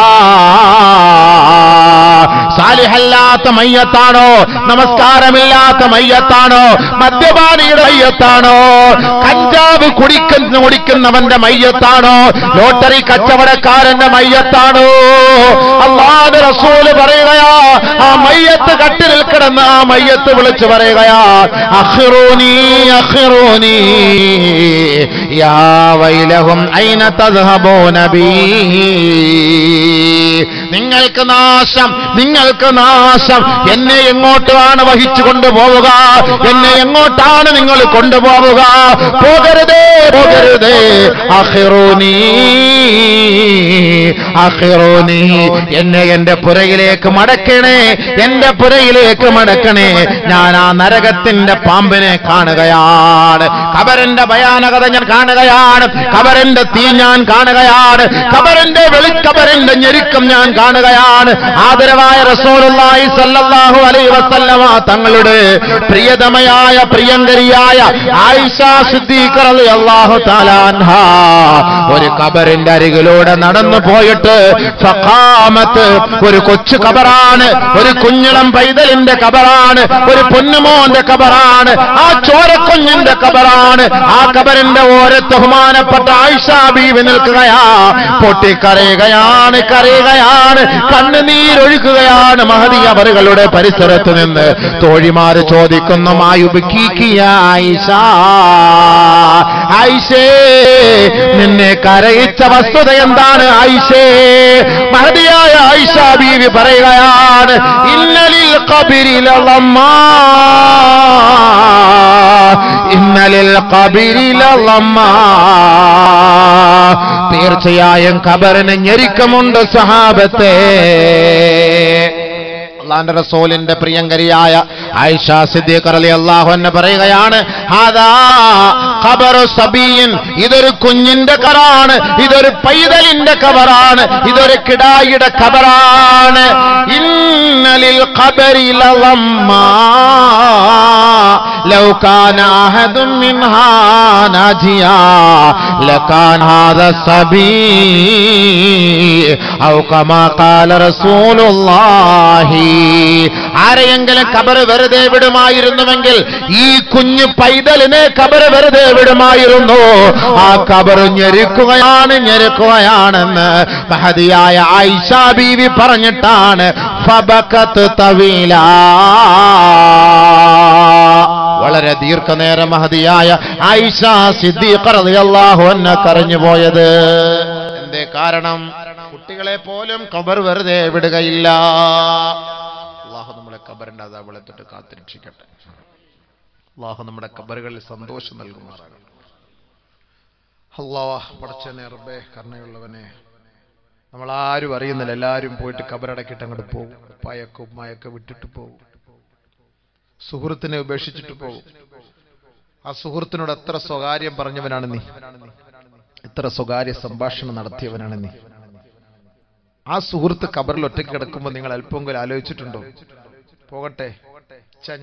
സാലിഹല്ലാത്ത മയ്യത്താണോ, നമസ്കാരമില്ലാത്ത മയ്യത്താണോ, മദ്യപാനിയുടെ മയ്യത്താണോ, കഞ്ചാവ് കുടിക്കുന്നവന്റെ മയ്യത്താണോ, ലോട്ടറി കച്ചവടക്കാരന്റെ മയ്യത്താണോ? അല്ലാഹുവിന്റെ റസൂൽ പറയുകയാ, ആ മയ്യത്ത് കട്ടിലിൽ കിടന്ന് ആ മയ്യത്ത് വിളിച്ചു പറയുകയാ അഖിറൂനി അഖിറൂനി യാ വൈലഹും ഐന തദ്ഹബൂന ബി. നിങ്ങൾക്ക് നാശം, നിങ്ങൾക്ക് നാശം, എന്നെ എങ്ങോട്ടാണ് വഹിച്ചു കൊണ്ടുപോവുക, എന്നെ എങ്ങോട്ടാണ് നിങ്ങൾ കൊണ്ടുപോവുക? പോകരുതേ, പോകരുതേ. അഖിറൂനി അഖിറൂനി, എന്നെ എന്റെ പുരയിലേക്ക് മടക്കണേ, എന്റെ പുരയിലേക്ക് മടക്കണേ. ഞാൻ ആ നരകത്തിന്റെ പാമ്പിനെ കാണുകയാണ്, ഖബറിന്റെ ഭയാനകത ഞാൻ കാണുകയാണ്, ഖബറിന്റെ തീ ഞാൻ കാണുകയാണ്, ഖബറിന്റെ ഖബറിന്റെ ഞെരുക്കം ഞാൻ കാണുകയാണ്. ആദരവായ റസൂലുള്ളാഹി സ്വല്ലല്ലാഹു അലൈഹി വസല്ലമ തങ്ങളുടെ പ്രിയതമയായ പ്രിയങ്കരിയായ ആയിഷ സിദ്ദീഖ റളിയല്ലാഹു തആല അൻഹാ ഒരു ഖബറിന്റെ അരികിലൂടെ നടന്നു പോയിട്ട് ഫഖാമത്ത്, ഒരു കൊച്ചു ഖബറാണ്, ഒരു കുഞ്ഞിളം പൈതലിന്റെ ഖബറാണ്, ഒരു പൊന്നുമോന്റെ ഖബറാണ്, ആ ചോരക്കുഞ്ഞിന്റെ ഖബറാണ്. ആ ഖബറിന്റെ ഓരത്ത് ബഹുമാനപ്പെട്ട ആയിഷ ബീവി നിൽക്കുകയാ, പൊട്ടിക്കരയുകയാണ്, കരയുകയാണ്, കണ്ണുനീരൊഴുക്കുകയാണ്. മഹദി അവറുകളുടെ പരിസരത്ത് നിന്ന് തോഴിമാര് ചോദിക്കുന്നു, മായുബിക്കിയ ആയിഷ, ആയിഷേ നിന്നെ കരയിച്ച വസ്തുത എന്താണ് ആയിഷേ? മഹദിയായ ആയിഷ ബീവി പറയുകയാണ്, ഇന്നലിൽ ഖബരിൽ ലമ്മാ, ഇന്നലിൽ ഖബരിൽ ലമ്മാ, തീർച്ചയായും ഖബറിന് ഞെരുക്കമുണ്ട് സഹാബത്തെ. അല്ലാഹുവിന്റെ റസൂലിന്റെ പ്രിയങ്കരിയായ ആയിഷ സിദ്ദീഖ റളിയല്ലാഹു അൻഹ പറയുകയാണ്, ഹാദാ ഖബറു സബീൻ, ഇതൊരു കുഞ്ഞിന്റെ ഖബറാണ്, ഇതൊരു പൈതലിന്റെ ഖബറാണ്, ഇതൊരു കിടായിയുടെ ഖബറാണ്. ഇന്നലിൽ ഖബരി ലമ്മാ ലൗ കാന അഹദും മിൻഹാ നാജിയാ ലകാന ഹാദാ സബീ ഔ കമാ ഖാല റസൂലുള്ളാഹി. ആരെയെങ്കിലും ഖബർ വെറുതെ വിടുമായിരുന്നുവെങ്കിൽ ഈ കുഞ്ഞു പൈതലിനെ ഖബർ വെറുതെ വിടുമായിരുന്നു. ആ ഖബർ ഞെരുക്കുകയാണ്, ഞെരുക്കുകയാണെന്ന് മഹദിയായ ആയിഷ ബീവി പറഞ്ഞിട്ടാണ് ഫബകത് തവീലാ, വളരെ ദീർഘനേരം മഹദിയായ ആയിഷ സിദ്ദീഖ റളിയല്ലാഹു അൻഹ കരഞ്ഞുപോയത്. എന്തേ കാരണം? കുട്ടികളെ പോലും ഖബർ വെറുതെ വിടുകയില്ല. അല്ലാഹു നമ്മുടെ ഖബറിന്റെ അദാബുകളെ തൊട്ട് കാത്തുരക്ഷിക്കട്ടെ. അല്ലാഹു നമ്മുടെ ഖബറുകളിൽ സന്തോഷം നൽകുമാറാകട്ടെ. അല്ലാഹ് പടച്ചവനെ, റബ്ബേ കരുണയുള്ളവനെ, നമ്മളാരും അറിയുന്നില്ല, എല്ലാവരും പോയിട്ട് ഖബറടക്കിട്ട് അങ്ങോട്ട് പോകും. ഉപ്പായൊക്കെ ഉമ്മായൊക്കെ വിട്ടിട്ട് പോകും, സുഹൃത്തിനെ ഉപേക്ഷിച്ചിട്ട് പോകും. ആ സുഹൃത്തിനോട് എത്ര സ്വകാര്യം പറഞ്ഞവനാണ് നീ, എത്ര സ്വകാര്യ സംഭാഷണം നടത്തിയവനാണ് നീ. ആ സുഹൃത്ത് ഖബറിൽ ഒറ്റയ്ക്ക് കിടക്കുമ്പോൾ നിങ്ങൾ അല്പമെങ്കിലും ആലോചിച്ചിട്ടുണ്ടോ? പോകട്ടെ,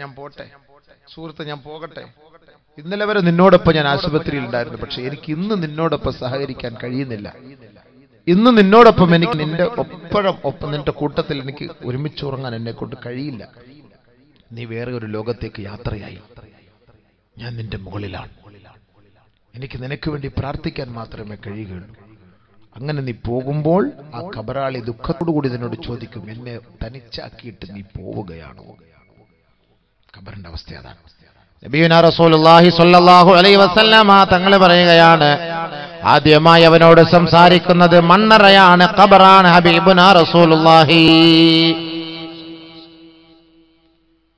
ഞാൻ പോട്ടെ, സുഹൃത്ത് ഞാൻ പോകട്ടെ, ഇന്നലെ വരെ നിന്നോടൊപ്പം ഞാൻ ആശുപത്രിയിൽ ഉണ്ടായിരുന്നു, പക്ഷെ എനിക്ക് ഇന്ന് നിന്നോടൊപ്പം സഹകരിക്കാൻ കഴിയുന്നില്ല. ഇന്ന് നിന്നോടൊപ്പം എനിക്ക് നിന്റെ ഒപ്പം നിന്റെ കൂട്ടത്തിൽ എനിക്ക് ഒരുമിച്ച് ഉറങ്ങാൻ എന്നെ കൊണ്ട് കഴിയില്ല. നീ വേറെ ഒരു ലോകത്തേക്ക് യാത്രയായി, ഞാൻ നിന്റെ മുകളിലാണ്, എനിക്ക് നിനക്ക് വേണ്ടി പ്രാർത്ഥിക്കാൻ മാത്രമേ കഴിയുകയുള്ളൂ. അങ്ങനെ നീ പോകുമ്പോൾ ആ ഖബറാളി ദുഃഖത്തോടുകൂടി നിന്നോട് ചോദിക്കും, എന്നെ തനിച്ചാക്കിയിട്ട് നീ പോവുകയാണോ? ഖബറിന്റെ അവസ്ഥ അതാണ്. നബിയുനാ റസൂലുള്ളാഹി സ്വല്ലല്ലാഹു അലൈഹി വസല്ലമ തങ്ങൾ പറയുകയാണ്, ആദ്യമായി അവനോട് സംസാരിക്കുന്നത് മണ്ണറയാണ്, ഖബറാണ്. ഹബീബുനാ റസൂലുള്ളാഹി.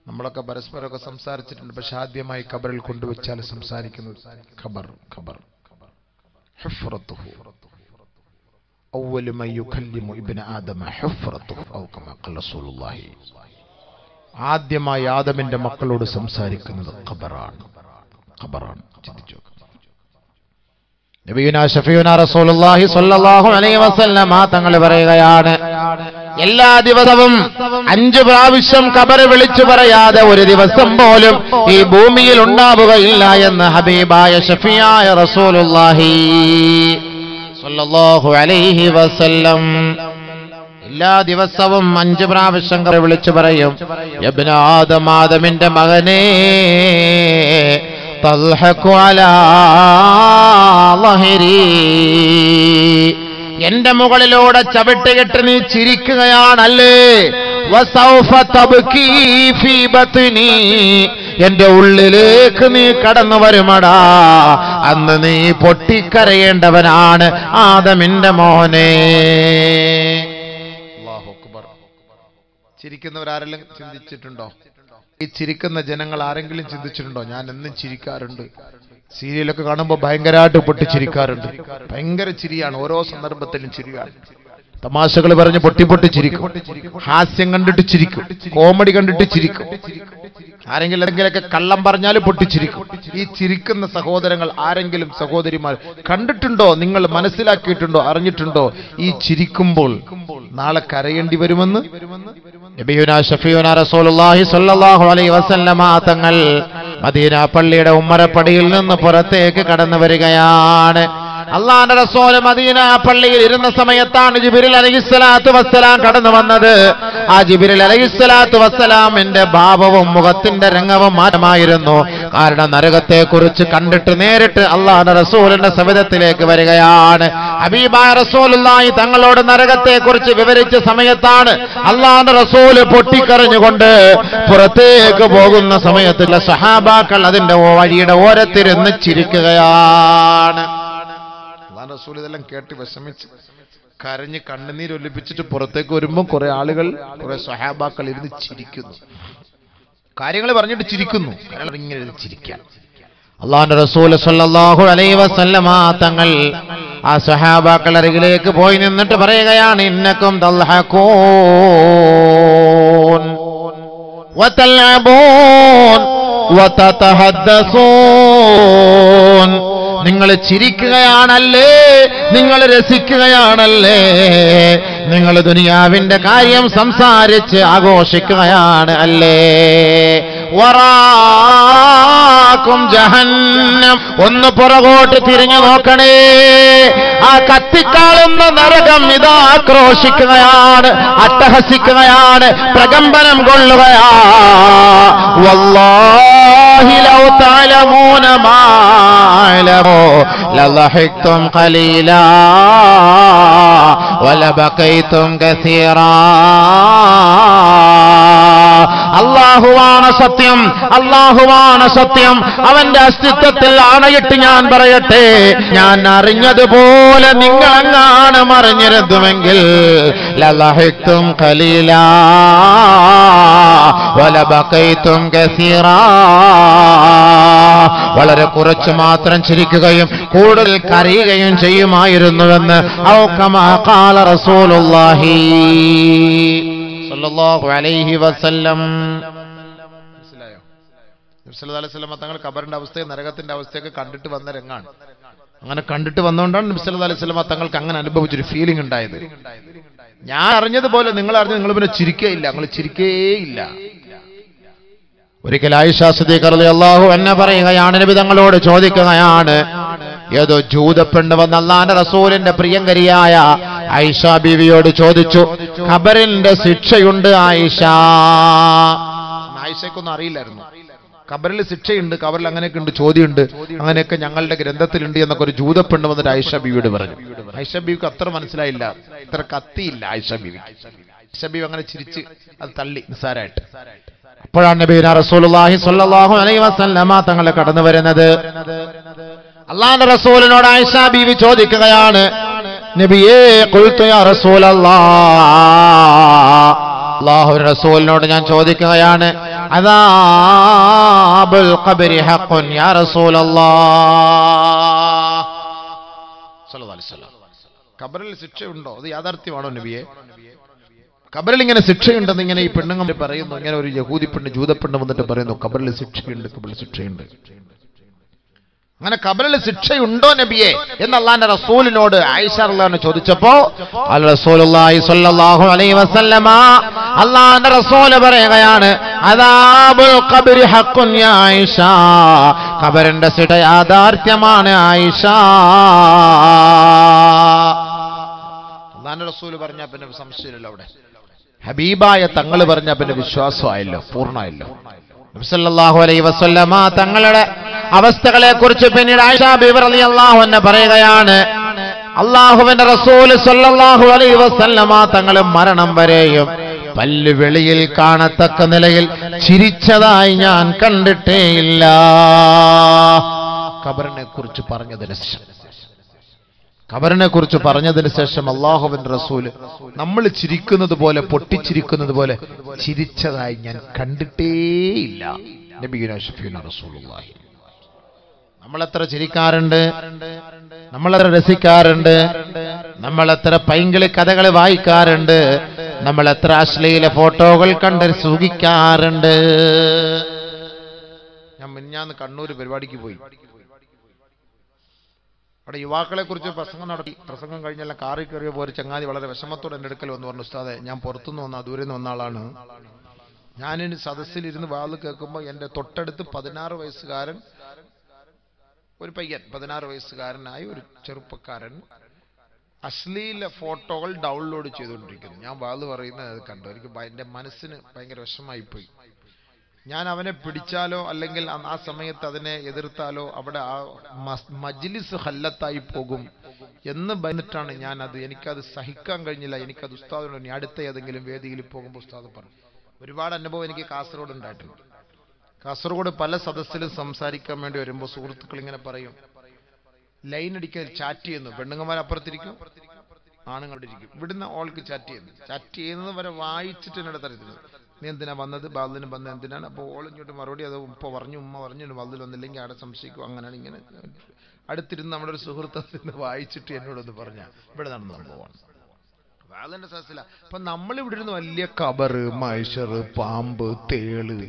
നമ്മളൊക്കെ പരസ്പരമൊക്കെ സംസാരിച്ചിട്ടുണ്ട്, പക്ഷെ ആദ്യമായി ഖബറിൽ കൊണ്ടുവച്ചാൽ സംസാരിക്കുന്നത് ഖബർ ഖബർ ഹുഫ്റത്തുഹു അവ്വലു മൻ യുകല്ലിമു ഇബ്ന ആദമ ഹുഫ്റത്തുഹു ഔ കമാ ഖല റസൂലുള്ളാഹി. ആദ്യമായി ആദമിന്റെ മക്കളോട് സംസാരിക്കുന്നത് ഖബറാണ്. ഖബറാണ്. ചിന്തിച്ചു. നബിയുനാ ശഫീഉനാ റസൂലുള്ളാഹി സ്വല്ലല്ലാഹു അലൈഹി വസല്ലമ തങ്ങൾ പറയുകയാണ്, എല്ലാ ദിവസവും 5 പ്രാവശ്യം ഖബർ വിളിച്ചു പറയാതെ ഒരു ദിവസം പോലും ഈ ഭൂമിയിൽ ഉണ്ടാവുകയില്ല എന്ന് ഹബീബായ ശഫീആയ റസൂലുള്ളാഹി സ്വല്ലല്ലാഹു അലൈഹി വസല്ലം. എല്ലാ ദിവസവും 5 പ്രാവശ്യം ഖബർ വിളിച്ചു പറയും, ഇബ്ന ആദം, ആദമിന്റെ മകനേ, തൽഹഖു അലാ ലഹരി, എന്റെ മുകളിലൂടെ ചവിട്ടുകെട്ട് നീ ചിരിക്കുകയാണല്ലേ, വസൗഫ തബ്കീ ഫീ ബത്നി, എന്റെ ഉള്ളിലേക്ക് നീ കടന്നു വരുമടാ, അന്ന് നീ പൊട്ടിക്കരയേണ്ടവനാണ് ആദമിന്റെ മോനെ. അല്ലാഹു അക്ബർ. ചിരിക്കുന്നവരാരെല്ലാം ചിന്തിച്ചിട്ടുണ്ടോ? ഈ ചിരിക്കുന്ന ജനങ്ങൾ ആരെങ്കിലും ചിന്തിച്ചിട്ടുണ്ടോ? ഞാൻ എന്നും ചിരിക്കാറുണ്ട്, സീരിയലൊക്കെ കാണുമ്പോൾ ഭയങ്കരമായിട്ട് പൊട്ടിച്ചിരിക്കാറുണ്ട്. ഭയങ്കര ചിരിയാണ്, ഓരോ സന്ദർഭത്തിലും ചിരിയാണ്. തമാശകൾ പറഞ്ഞ് പൊട്ടി ചിരിക്കും, ഹാസ്യം കണ്ടിട്ട് ചിരിക്കും, കോമഡി കണ്ടിട്ട് ചിരിക്കും, ആരെങ്കിലൊക്കെ കള്ളം പറഞ്ഞാലും പൊട്ടിച്ചിരിക്കും. ഈ ചിരിക്കുന്ന സഹോദരങ്ങൾ ആരെങ്കിലും സഹോദരിമാർ കണ്ടിട്ടുണ്ടോ? നിങ്ങൾ മനസ്സിലാക്കിയിട്ടുണ്ടോ, അറിഞ്ഞിട്ടുണ്ടോ ഈ ചിരിക്കുമ്പോൾ നാളെ കരയേണ്ടി വരുമെന്ന്? നബിയുനാ ശഫീഉനാ റസൂലുള്ളാഹി സ്വല്ലല്ലാഹു അലൈഹി വസല്ലമ തങ്ങൾ മദീന പള്ളിയുടെ ഉമ്മറപ്പടിയിൽ നിന്ന് പുറത്തേക്ക് കടന്നു വരികയാണ്. അല്ലാഹുവിന്റെ റസൂൽ മദീന പള്ളിയിൽ ഇരുന്ന സമയത്താണ് ജിബ്രീൽ അലൈഹിസ്സലാത്തു വസ്സലാം കടന്നു വന്നത്. ആ ജിബ്രീൽ അലൈഹിസ്സലാത്തു വസ്സലാമിന്റെ ഭാവവും മുഖത്തിന്റെ രംഗവും മാറ്റമായിരുന്നു. കാരണം നരകത്തെ കുറിച്ച് കണ്ടിട്ട് നേരിട്ട് അല്ലാഹുവിന്റെ റസൂലിന്റെ സവിധത്തിലേക്ക് വരികയാണ്. ഹബീബായ റസൂലുള്ളാഹി തങ്ങളോട് നരകത്തെ കുറിച്ച് വിവരിച്ച സമയത്താണ് അല്ലാഹുവിന്റെ റസൂൽ പൊട്ടിക്കരഞ്ഞുകൊണ്ട് പുറത്തേക്ക് പോകുന്ന സമയത്തുള്ള സഹാബാക്കൾ അതിന്റെ വഴിയുടെ ഓരത്തിരുന്ന് ചിരിക്കുകയാണ്. റസൂൽ ഇതെല്ലാം കേട്ട് വിഷമിച്ച് കരഞ്ഞ് കണ്ണുനീരൊലിപ്പിച്ചിട്ട് പുറത്തേക്ക് വരുമ്പോൾ കുറെ ആളുകൾ, കുറെ സ്വഹാബാക്കൾ ഇരുന്ന് ചിരിക്കുന്നു, കാര്യങ്ങൾ പറഞ്ഞിട്ട് ചിരിക്കുന്നു. ഇങ്ങനെ ചിരിക്കാൻ അല്ലാഹുവിന്റെ റസൂൽ സ്വല്ലല്ലാഹു അലൈഹി വസല്ലമ തങ്ങൾ ആ സ്വഹാബാക്കൾ അരികിലേക്ക് പോയി നിന്നിട്ട് പറയുകയാണ്, ഇന്നക്കും തൽഹഖൂൻ വതൽഅബൂൻ വതതഹദ്ദസൂൻ, നിങ്ങൾ ചിരിക്കുകയാണല്ലേ, നിങ്ങൾ രസിക്കുകയാണല്ലേ, നിങ്ങൾ ദുനിയാവിന്റെ കാര്യം സംസാരിച്ച് ആഘോഷിക്കുകയാണ് അല്ലേ. വറാക്കും ജഹന്നം, ഒന്ന് പുറകോട്ട് തിരിഞ്ഞു നോക്കണേ, ആ കത്തിക്കാളുന്ന നരകം ഇതാ ആക്രോശിക്കുകയാണ്, അട്ടഹസിക്കുകയാണ്, പ്രകമ്പനം കൊള്ളുകയാ. വല്ലാഹി ലൗ തഅലമൂന മാ അലമു ലളഹിഖ്തും ഖലീലാ വലബഖൈതും കസീറാ. അല്ലാഹുവാണ് സത്യം, അല്ലാഹുവാണ് സത്യം, അവന്റെ അസ്തിത്വത്തിൽ ആണയിട്ട് ഞാൻ പറയട്ടെ, ഞാൻ അറിഞ്ഞതുപോലെ നിങ്ങളെങ്ങാണ് മറിഞ്ഞിരുന്നുവെങ്കിൽ ലളഹിഖ്തും ഖലീലാ വലബഖൈതും കസീറാ, വളരെ കുറച്ച് മാത്രം ചിരിക്കുകയും കൂടുതൽ കരയുകയും ചെയ്യുമായിരുന്നുവെന്ന് ഔ കമാ ഖാല റസൂലുള്ളാഹി സ്വല്ലല്ലാഹു അലൈഹി വസല്ലം. മനസ്സിലായോ? നബി സല്ലല്ലാഹു അലൈഹി വസല്ലം തങ്ങൾ ഖബറിന്റെ അവസ്ഥയും നരകത്തിന്റെ അവസ്ഥയൊക്കെ കണ്ടിട്ട് വന്ന രംഗാണ്. അങ്ങനെ കണ്ടിട്ട് വന്നുകൊണ്ടാണ് നബി സല്ലല്ലാഹു അലൈഹി വസല്ലം തങ്ങൾക്ക് അങ്ങനെ അനുഭവിച്ചൊരു ഫീലിംഗ് ഉണ്ടായത്. ഞാൻ അറിഞ്ഞതുപോലെ നിങ്ങൾ അറിഞ്ഞ് നിങ്ങൾ പിന്നെ ചിരിക്കേയില്ല, നിങ്ങൾ ചിരിക്കേയില്ല. ഒരിക്കൽ ആയിഷ സിദ്ദീഖ റളിയല്ലാഹു അൻഹ പറയുകയാണ്, നബി തങ്ങളോട് ചോദിക്കുകയാണ്, ഏതോ ജൂതപ്പെണ്ണ് വന്ന് അല്ലാഹുവിന്റെ റസൂലിന്റെ പ്രിയങ്കരിയായ ആയിഷ ബീവിയോട് ചോദിച്ചു, ഖബറിന്റെ ശിക്ഷയുണ്ട് ആയിഷ. ആയിഷയ്ക്കൊന്നും അറിയില്ലായിരുന്നു ഖബറിൽ ശിക്ഷയുണ്ട്, ഖബറിൽ അങ്ങനെയൊക്കെ ഉണ്ട്, ചോദ്യമുണ്ട്, അങ്ങനെയൊക്കെ ഞങ്ങളുടെ ഗ്രന്ഥത്തിലുണ്ട് എന്നൊക്കെ ഒരു ജൂതപ്പെണ്ണ് വന്നിട്ട് ആയിഷ ബീവിയോട് പറഞ്ഞു. ആയിഷ ബീവിക്ക് അത്ര മനസ്സിലായില്ല, ഇത്ര കത്തിയില്ല ആയിഷ ബീവി. ആയിഷ ബീവി അങ്ങനെ ചിരിച്ച് അത് തള്ളി നിസ്സാരമായിട്ട്. അപ്പോഴാണ് നബിയുനാ റസൂലുള്ളാഹി സ്വല്ലല്ലാഹു അലൈഹി വസല്ലമ തങ്ങൾ കടന്നു വരുന്നത്. അല്ലാഹുവിന്റെ റസൂലിനോട് ആയിഷ ബീവി ചോദിക്കുകയാണ്, നബിയേ ഖുൽതു യാ റസൂലല്ലാഹ്, അല്ലാഹുവിന്റെ റസൂലിനോട് ഞാൻ ചോദിക്കുകയാണ്, അദാബുൽ ഖബ്രി ഹഖ്ഖുൻ യാ റസൂലല്ലാഹ് സ്വല്ലല്ലാഹു അലൈഹി വസല്ലം, ഖബറിൽ ശിക്ഷയുണ്ടോ, അത് യാഥാർത്ഥ്യമാണോ നബിയെ? ഖബറിൽ ഇങ്ങനെ ശിക്ഷയുണ്ടെന്ന് ഇങ്ങനെ ഈ പെണ്ണുങ്ങൾ പറയുന്നു. ഇങ്ങനെ ഒരു യഹൂദി പെണ്ണ് ജൂതപ്പെണ്ണ് വന്നിട്ട് പറയുന്നു, ഖബറിൽ ശിക്ഷയുണ്ട്, ഖബറിൽ ശിക്ഷയുണ്ട്. അങ്ങനെ ഖബറിൽ ശിക്ഷയുണ്ടോ നബിയെ എന്ന് അല്ലാഹുവിന്റെ റസൂലിനോട് ആയിഷ റളിയല്ലാഹു അൻഹ ചോദിച്ചപ്പോ റസൂലുള്ളാഹി സ്വല്ലല്ലാഹു അലൈഹി വസല്ലമ അല്ലാഹുവിന്റെ റസൂൽ പറയുകയാണ്, അദാബുൽ ഖബ്രി ഹഖ്ഖുൻ യാ ആയിഷ, ഖബറിന്റെ ശിക്ഷ യാഥാർത്ഥ്യമാണ് ആയിഷ. അല്ലാഹുവിന്റെ റസൂൽ പറഞ്ഞാൽ പിന്നെ സംശയമില്ലല്ലോ, അവിടെ ഹബീബായ തങ്ങൾ പറഞ്ഞാൽ പിന്നെ വിശ്വാസമായല്ലോ, പൂർണ്ണമായല്ലോ. നബി സല്ലല്ലാഹു അലൈഹി വസല്ലമ തങ്ങളുടെ അവസ്ഥകളെ കുറിച്ച് പിന്നീട് ആയിഷ ബീവി റളിയല്ലാഹു അൻഹ പറയുകയാണ്, അല്ലാഹുവിന്റെ റസൂൽ സല്ലല്ലാഹു അലൈഹി വസല്ലമ തങ്ങൾ മരണം വരെയും പല്ല് വെളിയിൽ കാണത്തക്ക നിലയിൽ ചിരിച്ചതായി ഞാൻ കണ്ടിട്ടേയില്ല. ഖബറിനെ കുറിച്ച് പറഞ്ഞതിന് ശേഷം അല്ലാഹുവിന്റെ റസൂൽ നമ്മൾ ചിരിക്കുന്നത് പോലെ, പൊട്ടിച്ചിരിക്കുന്നത് പോലെ ചിരിച്ചതായി ഞാൻ കണ്ടിട്ടേയില്ല. നബിയുനാ ഷഫീഉനാ റസൂലുള്ളാഹി. നമ്മളെത്ര ചിരിക്കാറുണ്ട്, നമ്മളെത്ര രസിക്കാറുണ്ട്, നമ്മളെത്ര പൈങ്കിളി കഥകൾ വായിക്കാറുണ്ട്, നമ്മളെത്ര അശ്ലീല ഫോട്ടോകൾ കണ്ട് സുഖിക്കാറുണ്ട്. ഞാൻ മിനിഞ്ഞാന്ന് കണ്ണൂർ പരിപാടിക്ക് പോയി. അവിടെ യുവാക്കളെ കുറിച്ച് പ്രസംഗം നടത്തി. പ്രസംഗം കഴിഞ്ഞെല്ലാം കാറിൽ കയറിയപ്പോൾ ഒരു ചങ്ങാതി വളരെ വിഷമത്തോടെ എൻ്റെ അടുക്കൽ വന്ന് പറഞ്ഞു, ഉസ്താദെ ഞാൻ പുറത്തുനിന്ന് വന്ന ദൂരെ നിന്ന് വന്ന ആളാണ്, ഞാനിനി സദസ്സിലിരുന്ന് വാള് കേൾക്കുമ്പോൾ എൻ്റെ തൊട്ടടുത്ത് 16 വയസ്സുകാരൻ ഒരു പയ്യൻ, 16 വയസ്സുകാരനായ ഒരു ചെറുപ്പക്കാരൻ അശ്ലീല ഫോട്ടോകൾ ഡൗൺലോഡ് ചെയ്തുകൊണ്ടിരിക്കുന്നു. ഞാൻ വാള് പറയുന്നത് കണ്ടു, എനിക്ക് എൻ്റെ മനസ്സിന് ഭയങ്കര വിഷമമായിപ്പോയി. ഞാൻ അവനെ പിടിച്ചാലോ അല്ലെങ്കിൽ ആ സമയത്ത് അതിനെ എതിർത്താലോ അവിടെ ആ മജ്ലിസ് ഹല്ലത്തായി പോകും എന്ന് ഭയന്നിട്ടാണ് എനിക്കത് സഹിക്കാൻ കഴിഞ്ഞില്ല. എനിക്കത് ഉസ്താദിനോട് ഇനി അടുത്ത ഏതെങ്കിലും വേദിയിൽ പോകുമ്പോൾ ഉസ്താദ് പറഞ്ഞു. ഒരുപാട് അനുഭവം എനിക്ക് കാസർഗോഡ് ഉണ്ടായിട്ടുണ്ട്. കാസർഗോഡ് പല സദസ്സിലും സംസാരിക്കാൻ വേണ്ടി വരുമ്പോൾ സുഹൃത്തുക്കൾ ഇങ്ങനെ പറയും, ലൈൻ അടിക്കാൻ ചാറ്റ് ചെയ്യുന്നു, പെണ്ണുങ്ങന്മാർ അപ്പുറത്തിരിക്കും, ആണുങ്ങളുടെ ഇരിക്കും, ഇവിടുന്ന് ഓൾക്ക് ചാറ്റ് ചെയ്യുന്നത് വരെ വായിച്ചിട്ട് എന്നോട് തരത്തില്ല, നീ എന്തിനാ വന്നത്, ബാലിന് വന്നത് എന്തിനാണ്? അപ്പോൾ ഓൾ ഇങ്ങോട്ട് മറുപടി, അത് ഉമ്മ പറഞ്ഞു ബാലിൽ വന്നില്ലെങ്കിൽ അവിടെ സംശയിക്കും, അങ്ങനെയാണ് ഇങ്ങനെ. അടുത്തിരുന്ന് നമ്മുടെ ഒരു സുഹൃത്ത് വായിച്ചിട്ട് എന്നോടൊന്ന് പറഞ്ഞ ഇവിടെ നടന്ന സംഭവമാണ്. വാലിന്റെ സദസ്സില. അപ്പൊ നമ്മളിവിടെ ഇരുന്ന് വലിയ കബറ്, മൈഷറ്, പാമ്പ്, തേള്,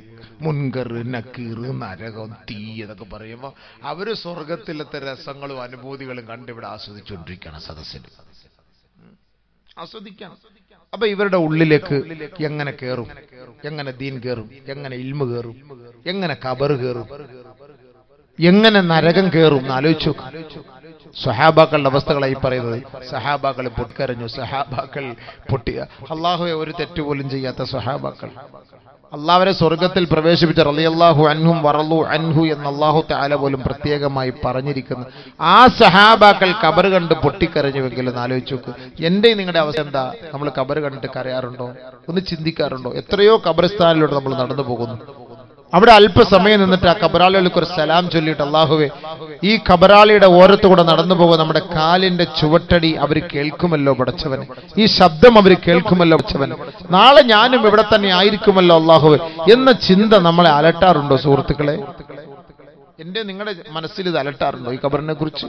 മുൻകറ്, നക്കീറ്, നരകം, തീ എന്നൊക്കെ പറയുമ്പോൾ അവര് സ്വർഗത്തിലത്തെ രസങ്ങളും അനുഭൂതികളും കണ്ടിവിടെ ആസ്വദിച്ചുകൊണ്ടിരിക്കുകയാണ് സദസ്സിൽ. ആസ്വദിക്കണം. അപ്പൊ ഇവരുടെ ഉള്ളിലേക്ക് എങ്ങനെ കയറും, എങ്ങനെ ദീൻ കയറും, എങ്ങനെ ഇൽമ കയറും, എങ്ങനെ ഖബറ് കയറും, എങ്ങനെ നരകം കയറും എന്ന് ആലോചിച്ചു. സ്വഹാബാക്കളുടെ അവസ്ഥകളായി പറയുന്നത്. സഹാബാക്കൾ പൊട്ടിക്കരഞ്ഞു, സഹാബാക്കൾ പൊട്ടിയ, അള്ളാഹുവെ ഒരു തെറ്റുപോലും ചെയ്യാത്ത സ്വഹാബാക്കൾ, അള്ളാഹുവരെ സ്വർഗത്തിൽ പ്രവേശിപ്പിച്ച റളിയല്ലാഹു അൻഹും വറളു അൻഹു എന്ന് അല്ലാഹു തആല പോലും പ്രത്യേകമായി പറഞ്ഞിരിക്കുന്നു. ആ സഹാബാക്കൾ ഖബർ കണ്ട് പൊട്ടിക്കരഞ്ഞുവെങ്കിൽ ഒന്ന് ആലോചിച്ച് നോക്ക്. എൻ്റെ നിങ്ങളുടെ അവസ്ഥ എന്താ? നമ്മൾ ഖബർ കണ്ടിട്ട് കരയാറുണ്ടോ? ഒന്ന് ചിന്തിക്കാറുണ്ടോ? എത്രയോ ഖബർസ്ഥാനിലൂടെ നമ്മൾ നടന്നു പോകുന്നു. അവിടെ അല്പസമയം നിന്നിട്ട് ആ ഖബറാളികൾക്ക് ഒരു സലാം ചൊല്ലിയിട്ട്, അല്ലാഹുവേ ഈ ഖബറാളിയുടെ ഓരത്തുകൂടെ നടന്നു പോകുക നമ്മുടെ കാലിന്റെ ചുവട്ടടി അവർ കേൾക്കുമല്ലോ പടച്ചവനെ, ഈ ശബ്ദം അവർ കേൾക്കുമല്ലോ പടച്ചവനെ, നാളെ ഞാനും ഇവിടെ തന്നെ ആയിരിക്കുമല്ലോ അല്ലാഹുവേ എന്ന ചിന്ത നമ്മളെ അലട്ടാറുണ്ടോ സുഹൃത്തുക്കളെ? എന്റെ നിങ്ങളുടെ മനസ്സിൽ ഇത് അലട്ടാറുണ്ടോ ഈ ഖബറിനെ കുറിച്ച്?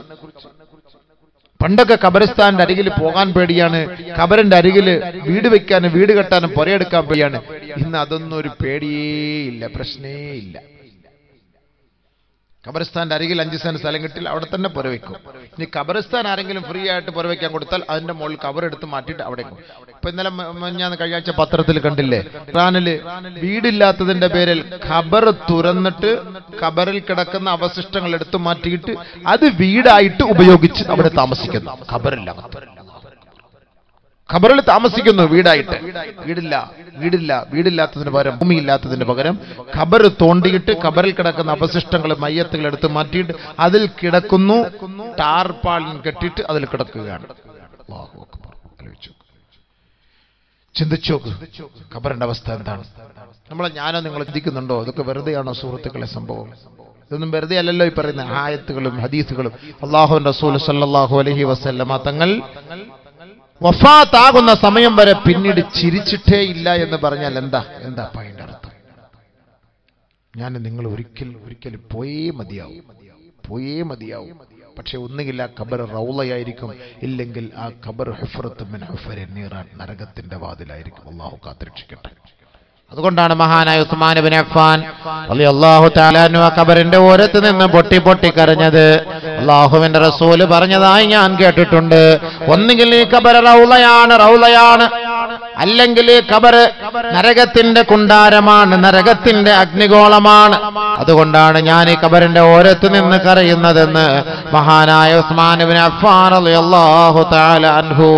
പണ്ടൊക്കെ ഖബറിസ്ഥാന്റെ അരികിൽ പോകാൻ പേടിയാണ്, ഖബറിന്റെ അരികിൽ വീട് വെക്കാനും വീട് കെട്ടാനും പുരയെടുക്കാൻ പേടിയാണ്. ഇന്ന് അതൊന്നും ഒരു പേടിയേ ഇല്ല, പ്രശ്നേ ഇല്ല. ഖബറിസ്ഥാന്റെ അരികിൽ 5 സെന്റ് സ്ഥലം കിട്ടില്ല, അവിടെ തന്നെ പുരവെക്കും. ഇനി ഖബറിസ്ഥാൻ ആരെങ്കിലും ഫ്രീ ആയിട്ട് പുരവെക്കാൻ കൊടുത്താൽ അതിന്റെ മുകളിൽ ഖബർ എടുത്ത് മാറ്റിയിട്ട് അവിടെ. ഇപ്പൊ ഇന്നലെ ഞാൻ കഴിഞ്ഞ പത്രത്തിൽ കണ്ടില്ലേ, ഇറാനില് വീടില്ലാത്തതിന്റെ പേരിൽ ഖബർ തുറന്നിട്ട് ഖബറിൽ കിടക്കുന്ന അവശിഷ്ടങ്ങൾ എടുത്തു മാറ്റിയിട്ട് അത് വീടായിട്ട് ഉപയോഗിച്ച് അവിടെ താമസിക്കുന്നു. ഖബറില്ല. ഖബറിൽ താമസിക്കുന്നു വീടായിട്ട്. വീടില്ലാത്തതിന് പകരം, ഭൂമിയില്ലാത്തതിന് പകരം ഖബർ തോണ്ടിയിട്ട് ഖബറിൽ കിടക്കുന്ന അവശിഷ്ടങ്ങൾ, മയ്യത്തുകൾ എടുത്ത് മാറ്റിയിട്ട് അതിൽ കിടക്കുന്നു. ടാർപാളിൻ കെട്ടിയിട്ട് അതിൽ കിടക്കുകയാണ്. അല്ലാഹു അക്ബർ. ആലോചിച്ചു, ചിന്തിച്ചു നോക്ക് ഖബറിന്റെ അവസ്ഥ എന്താണ്. ഞാനോ നിങ്ങൾ ചിന്തിക്കുന്നുണ്ടോ? ഇതൊക്കെ വെറുതെയാണോ സുഹൃത്തുക്കളെ സംഭവം? ഇതൊന്നും വെറുതെ അല്ലല്ലോ ഈ പറയുന്ന ആയത്തുകളും ഹദീസുകളും. അല്ലാഹുവിന്റെ റസൂൽ സല്ലല്ലാഹു അലൈഹി വസല്ലമ തങ്ങൾ വഫാത്താകുന്ന സമയം വരെ പിന്നീട് ചിരിച്ചിട്ടേ ഇല്ല എന്ന് പറഞ്ഞാൽ എന്താ അതിന്റെ അർത്ഥം? ഞാൻ നിങ്ങൾ ഒരിക്കലും പോയേ മതിയാവും. പക്ഷെ ഒന്നുകിൽ ആ ഖബർ റൗളയായിരിക്കും, ഇല്ലെങ്കിൽ ആ ഖബർ ഹുഫ്റത്തുൻ മിൻ ഹുഫരിൻ നീറാൻ, നരകത്തിന്റെ വാതിലായിരിക്കും. അല്ലാഹു കാത്തുരക്ഷിക്കട്ടെ. അതുകൊണ്ടാണ് മഹാനായ ഉസ്മാൻ ഇബ്നു അഫ്ഫാൻ റളിയല്ലാഹു തആല അൻഹു ഖബറിന്റെ ഓരത്ത് നിന്ന് പൊട്ടി കരഞ്ഞത് അല്ലാഹുവിന്റെ റസൂൽ പറഞ്ഞതായി ഞാൻ കേട്ടിട്ടുണ്ട്. ഒന്നുകിൽ ഈ ഖബർ റൗളയാണ്, അല്ലെങ്കിൽ ഈ ഖബർ നരകത്തിന്റെ കുണ്ടാരമാണ്, നരകത്തിന്റെ അഗ്നിഗോളമാണ്. അതുകൊണ്ടാണ് ഞാൻ ഈ ഖബറിന്റെ ഓരത്ത് നിന്ന് കരയുന്നതെന്ന് മഹാനായ ഉസ്മാൻ ഇബ്നു അഫ്ഫാൻ റളിയല്ലാഹു തആല അൻഹു.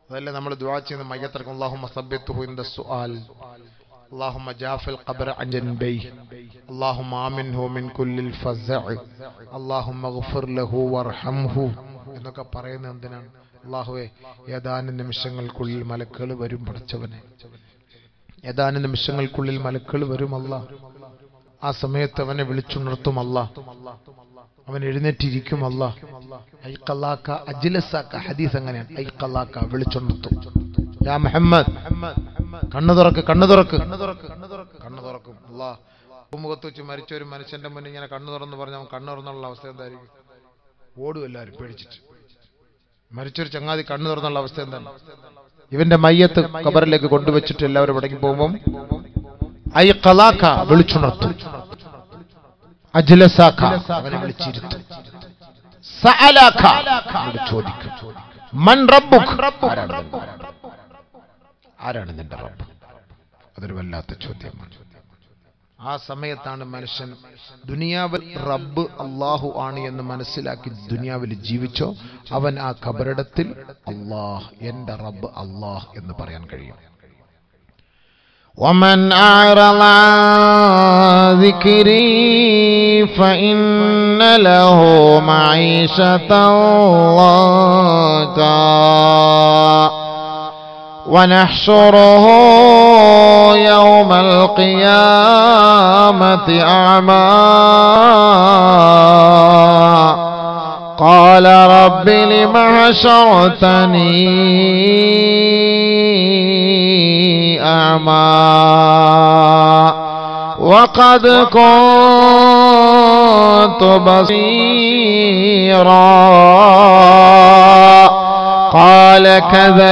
അതല്ലേ നമ്മൾ ദുആ ചെയ്യുന്ന മയ്യത്തർക്കും അല്ലാഹുമ്മ സബ്ബിത്ഹു ഇൻദ സുആൽ, അല്ലാഹുമ്മ ജാഫിൽ ഖബ്റ അൻ ജൻബൈഹി, അല്ലാഹുമ്മ ആമിൻഹു മിൻ കുല്ലിൽ ഫസഅ, അല്ലാഹുമ്മഗ്ഫിർ ലഹു വർഹംഹു എന്നൊക്കെ പറയുന്നത് എന്തിനാണ്? അല്ലാഹുവേ, ഏതാനും നിമിഷങ്ങൾക്കുള്ളിൽ മലക്കുകൾ വരും. പടച്ചവനെ, ഏതാനും നിമിഷങ്ങൾക്കുള്ളിൽ മലക്കുകൾ വരും. അല്ലാഹ് ആ സമയത്ത് അവനെ വിളിച്ചുണർത്തും. അല്ലാഹ് അവൻ എഴുന്നേറ്റിരിക്കും. അല്ലാഹ് ഐഖലാക അജ്ലസാക, ഹദീസ് അങ്ങനെയാണ്. ഐഖലാക വിളിച്ചുണർത്തും. യാ മുഹമ്മദ്, കണ്ണു തുറക്കും. അല്ലാഹ് മുഖത്ത് വെച്ച് മരിച്ച ഒരു മനുഷ്യന്റെ മുന്നിൽ ഇങ്ങനെ കണ്ണു തുറന്ന് പറഞ്ഞാൽ അവൻ കണ്ണു തുറന്നുള്ള അവസ്ഥ എന്തായിരിക്കും? ഓടും എല്ലാവരും പേടിച്ചിട്ട്. മരിച്ചൊരു ചങ്ങാതി കണ്ണു തുറന്നുള്ള അവസ്ഥ എന്താണ്? ഇവന്റെ മയ്യത്ത് ഖബറിലേക്ക് കൊണ്ടുവച്ചിട്ട് എല്ലാവരും മടങ്ങി പോകുമ്പോൾ ഐഖലാക വിളിച്ചുണർത്തും. അജ്ലസാക അവനെ വിളിച്ചിരുത്തും. സഅലക ചോദിക്കും. മൻ റബ്ബുക, ആരാണ് നിന്റെ റബ്ബ്? അതൊരു വല്ലാത്ത ചോദ്യമാണ്. ആ സമയത്താണ് മനുഷ്യൻ ദുനിയാവിൽ റബ്ബ് അല്ലാഹു ആണ് എന്ന് മനസ്സിലാക്കി ദുനിയാവിൽ ജീവിച്ചോ, അവൻ ആ ഖബറിടത്തിൽ അല്ലാഹ്, എന്റെ റബ്ബ് അല്ലാഹ് എന്ന് പറയാൻ കഴിയും. ومن أعرض عن ذكري فإن له معيشة ضنكا ونحشره يوم القيامة أعمى قال رب لم حشرتني أعمى وقد كنت بصيرا قال كذلك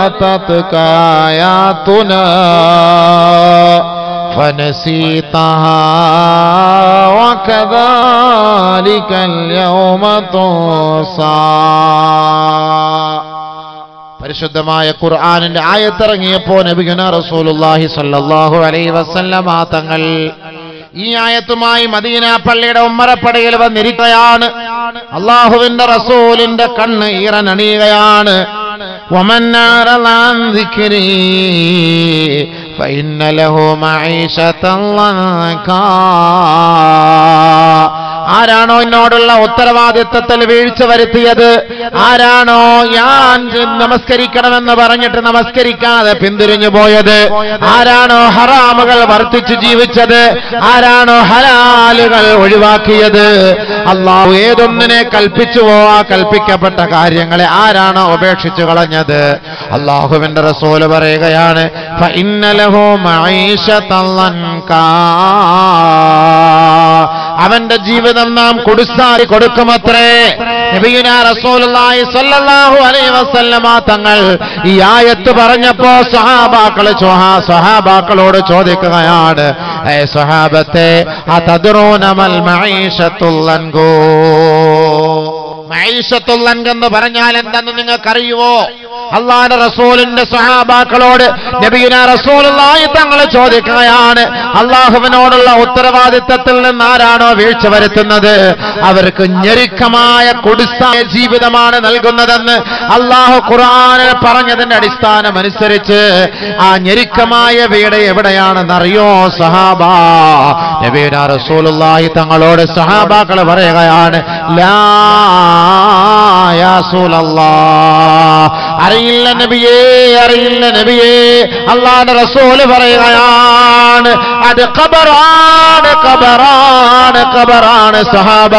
أتتك آياتنا فنسيتها وكذلك اليوم تنسى. പരിശുദ്ധമായ ഖുർആനിന്റെ ആയത്തിറങ്ങിയപ്പോൾ നബിയുനാ റസൂലുള്ളാഹി സ്വല്ലല്ലാഹു അലൈഹി വസല്ലമ തങ്ങൾ ഈ ആയത്തുമായി മദീന പള്ളിയുടെ ഉമ്മറപ്പടിയിൽ വന്നിരിക്കുകയാണ്. അല്ലാഹുവിന്റെ റസൂലിന്റെ കണ്ണ് ഈറനണിയുകയാണ്. വമൻ അറള അൻ ദിക്രി ഫഇന്ന ലഹു മഈശതൻ ലൻകാ. ആരാണോ എന്നോടുള്ള ഉത്തരവാദിത്വത്തിൽ വീഴ്ച വരുത്തിയത്, ആരാണോ ഞാൻ നമസ്കരിക്കണമെന്ന് പറഞ്ഞിട്ട് നമസ്കരിക്കാതെ പിന്തിരിഞ്ഞു പോയത്, ആരാണോ ഹറാമുകൾ വർദ്ധിച്ചു ജീവിച്ചത്, ആരാണോ ഹലാലുകൾ ഒഴിവാക്കിയത്, അല്ലാഹു ഏതൊന്നിനെ കൽപ്പിച്ചുവോ ആ കൽപ്പിക്കപ്പെട്ട കാര്യങ്ങളെ ആരാണോ ഉപേക്ഷിച്ചു കളഞ്ഞത്, അല്ലാഹുവിന്റെ റസൂല് പറയുകയാണ് ഫഇന്ന ലഹു മഈശതൻ ലൻകാ. അവന്റെ ജീവിതം നാം കുടുസാരി കൊടുക്കുമത്രേ. നബിയുനാ റസൂലുള്ളാഹി സ്വല്ലല്ലാഹു അലൈഹി വസല്ലമ തങ്ങൾ ഈ ആയത്ത് പറഞ്ഞപ്പോ സ്വഹാബാക്കളോട് ചോദിക്കുകയാണ്, ഏ സ്വഹാബത്തെ, അതദ്റൂന മൽ മഈശത്തുൽ ലൻകൂ, മഈശത്തുൽ ലൻഗ് എന്ന് പറഞ്ഞാൽ എന്തെന്ന് നിങ്ങൾക്കറിയുമോ? അല്ലാഹുവിന്റെ റസൂലിന്റെ സ്വഹാബാക്കളോട് നബിയുനാ റസൂലുള്ളാഹി തങ്ങൾ ചോദിക്കുകയാണ്, അല്ലാഹുവിനോടുള്ള ഉത്തരവാദിത്തത്തിൽ നിന്ന് ആരാണോ വീഴ്ച വരുത്തുന്നത് അവർക്ക് ഞെരുക്കമായ കുടിസായ ജീവിതമാണ് നൽകുന്നതെന്ന് അല്ലാഹു ഖുർആനിൽ പറഞ്ഞതിന്റെ അടിസ്ഥാനം അനുസരിച്ച് ആ ഞെരുക്കമായ വീട് എവിടെയാണെന്നറിയോ സഹാബാ? നബിയുനാ റസൂലുള്ളാഹി തങ്ങളോട് സഹാബാക്കൾ പറയുകയാണ്, ലാ യാ റസൂലല്ലാഹ്, അറിയില്ല നബിയേ, അറിയില്ല നബിയേ. അല്ലാഹുവിന്റെ റസൂൽ പറയുകയാണ്, അത് ഖബറാണ്, ഖബറാണ്, ഖബറാണ് സഹാബ.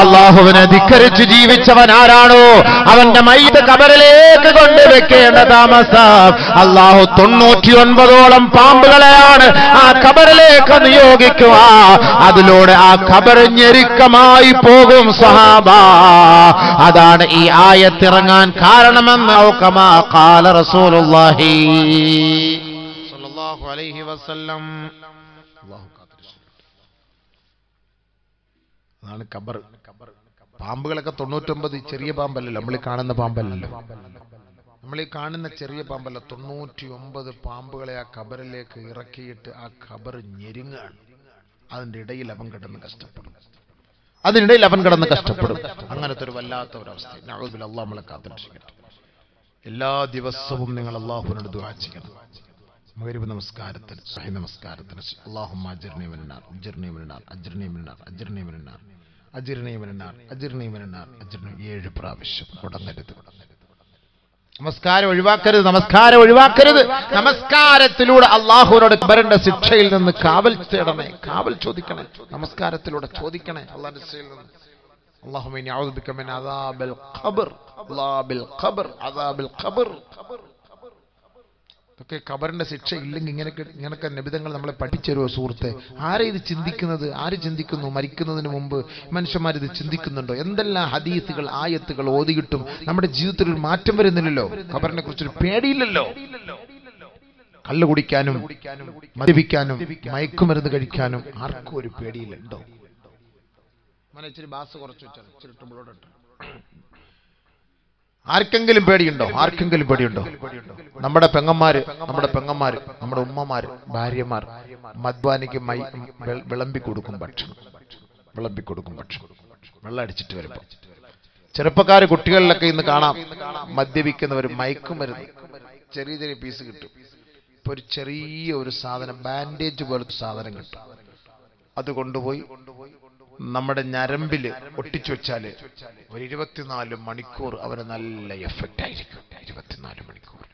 അല്ലാഹുവിനെ ധിക്കരിച്ച് ജീവിച്ചവൻ ആരാണോ അവന്റെ മയ്യിത്ത് ഖബറിലേക്ക് കൊണ്ടുവെക്കേണ്ട താമസം അല്ലാഹു 99ഓളം പാമ്പുകളെയാണ് ആ ഖബറിലേക്ക് നിയോഗിക്കുക. അതിലൂടെ ആ ഖബർ ഞെരുക്കമായി പോകും സഹാബ. അതാണ് ഈ ആയത്തിറങ്ങാൻ കാരണമെന്ന് കമാ ഖാല റസൂലുള്ളാഹി സ്വല്ലല്ലാഹു അലൈഹി വസല്ലം. അതാണ് ഖബർ. പാമ്പുകളൊക്കെ 99 ചെറിയ പാമ്പല്ലല്ലോ, നമ്മൾ ഈ കാണുന്ന പാമ്പല്ലല്ലോ, നമ്മൾ ഈ കാണുന്ന ചെറിയ പാമ്പല്ല. 99 പാമ്പുകളെ ആ ഖബറിലേക്ക് ഇറക്കിയിട്ട് ആ ഖബർ ഞെരുങ്ങാണ്. അതിന്റെ ഇടയിൽ അവൻ കിടന്ന് കഷ്ടപ്പെടും, അതിനിടയിൽ അവൻ കിടന്ന് കഷ്ടപ്പെടും. അങ്ങനത്തെ ഒരു വല്ലാത്ത ഒരവസ്ഥ. നഊദു ബില്ലാഹ്, അല്ലാഹു നമ്മളെ കാത്തുരക്ഷിക്കട്ടെ. എല്ലാ ദിവസവും നിങ്ങൾ അല്ലാഹുവിനോട് ദുആ ചെയ്യണം. മഗ്രിബ് നമസ്കാരത്തിന്, സുബ്ഹി നമസ്കാരത്തിന് അല്ലാഹുമ്മ അജ്ർനി മിനന്നാർ, അജ്ർനി മിനന്നാർ, അജ്ർനി മിനന്നാർ, അജ്ർനി മിനന്നാർ, അജ്ർനി മിനന്നാർ, അജ്ർനി മിനന്നാർ, അജ്ർനി 7 പ്രാവശ്യം ഉടനരുത്. നമസ്കാരം ഒഴിവാക്കരുത്, നമസ്കാരം ഒഴിവാക്കരുത്. നമസ്കാരത്തിലൂടെ അല്ലാഹുവിനോട് ഖബറിന്റെ ശിക്ഷയിൽ നിന്ന് കാവൽ തേടണേ, കാവൽ ചോദിക്കണേ. നമസ്കാരത്തിലൂടെ ചോദിക്കണേ അല്ലാഹുവിന്റെ ശിക്ഷയിൽ നിന്ന്. اللهم إني أعوذ بك من عذاب القبر عذاب القبر عذاب القبر. ഇതൊക്കെ ഖബറിന്റെ ശിക്ഷ ഇല്ലെങ്കിൽ ഇങ്ങനൊക്കെ നബിതങ്ങൾ നമ്മളെ പഠിച്ചുതരുമോ സുഹൃത്തെ? ആരെ ഇത് ചിന്തിക്കുന്നത്? ആര് ചിന്തിക്കുന്നു? മരിക്കുന്നതിന് മുമ്പ് മനുഷ്യന്മാർ ഇത് ചിന്തിക്കുന്നുണ്ടോ? എന്തെല്ലാം ഹദീസുകൾ ആയത്തുകൾ ഓതിയിട്ടും നമ്മുടെ ജീവിതത്തിൽ ഒരു മാറ്റം വരുന്നില്ലല്ലോ. ഖബറിനെ കുറിച്ചൊരു പേടിയില്ലല്ലോ. കള്ളു കുടിക്കാനും മദ്യപിക്കാനും മയക്കുമരുന്ന് കഴിക്കാനും ആർക്കും ഒരു പേടിയില്ലല്ലോ. ഇച്ചിരി ബാസ് കുറച്ച് വെച്ചാൽ ആർക്കെങ്കിലും പേടിയുണ്ടോ? ആർക്കെങ്കിലും പേടിയുണ്ടോ? നമ്മുടെ പെങ്ങന്മാര്, നമ്മുടെ ഉമ്മമാര്, ഭാര്യമാർ മദ്വാനിക്ക് വിളമ്പി കൊടുക്കും ഭക്ഷണം, വെള്ളം അടിച്ചിട്ട് വരുമ്പോ. ചെറുപ്പക്കാര് കുട്ടികളിലൊക്കെ ഇന്ന് കാണാം മദ്യപിക്കുന്നവർ മയക്കുമരുന്ന് ചെറിയ ചെറിയ പീസ് കിട്ടും. ഇപ്പൊ ഒരു ചെറിയ ഒരു സാധനം, ബാൻഡേജ് പോലത്തെ സാധനം കിട്ടും. അത് കൊണ്ടുപോയി നമ്മുടെ ഞരമ്പില് ഒട്ടിച്ചു വെച്ചാല് ഒരു 24 മണിക്കൂർ അവന് നല്ല എഫക്റ്റ് ആയിരിക്കും. 24 മണിക്കൂർ.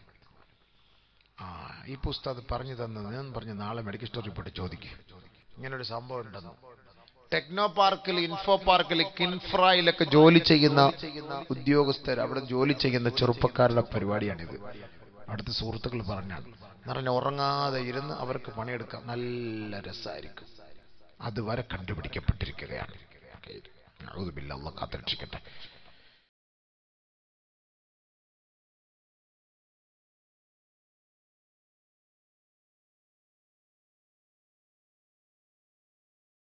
ഈ പുസ്തകം പറഞ്ഞു തന്നത് ഞാൻ പറഞ്ഞു, നാളെ മെഡിക്കൽ സ്റ്റോറിൽ പോയിട്ട് ചോദിക്കും, ഇങ്ങനൊരു സംഭവം ഉണ്ടെന്ന്. ടെക്നോ പാർക്കിൽ, ഇൻഫോ പാർക്കിൽ, കിൻഫ്രയിലൊക്കെ ജോലി ചെയ്യുന്ന ഉദ്യോഗസ്ഥർ, അവിടെ ജോലി ചെയ്യുന്ന ചെറുപ്പക്കാരുടെ പരിപാടിയാണിത്. അവിടുത്തെ സുഹൃത്തുക്കൾ പറഞ്ഞാണ്. നിറഞ്ഞ ഉറങ്ങാതെ ഇരുന്ന് അവർക്ക് പണിയെടുക്കാം, നല്ല രസമായിരിക്കും. അതുവരെ കണ്ടുപിടിക്കപ്പെട്ടിരിക്കുകയാണ്. അല്ലാഹു കാത്തുരക്ഷിക്കട്ടെ.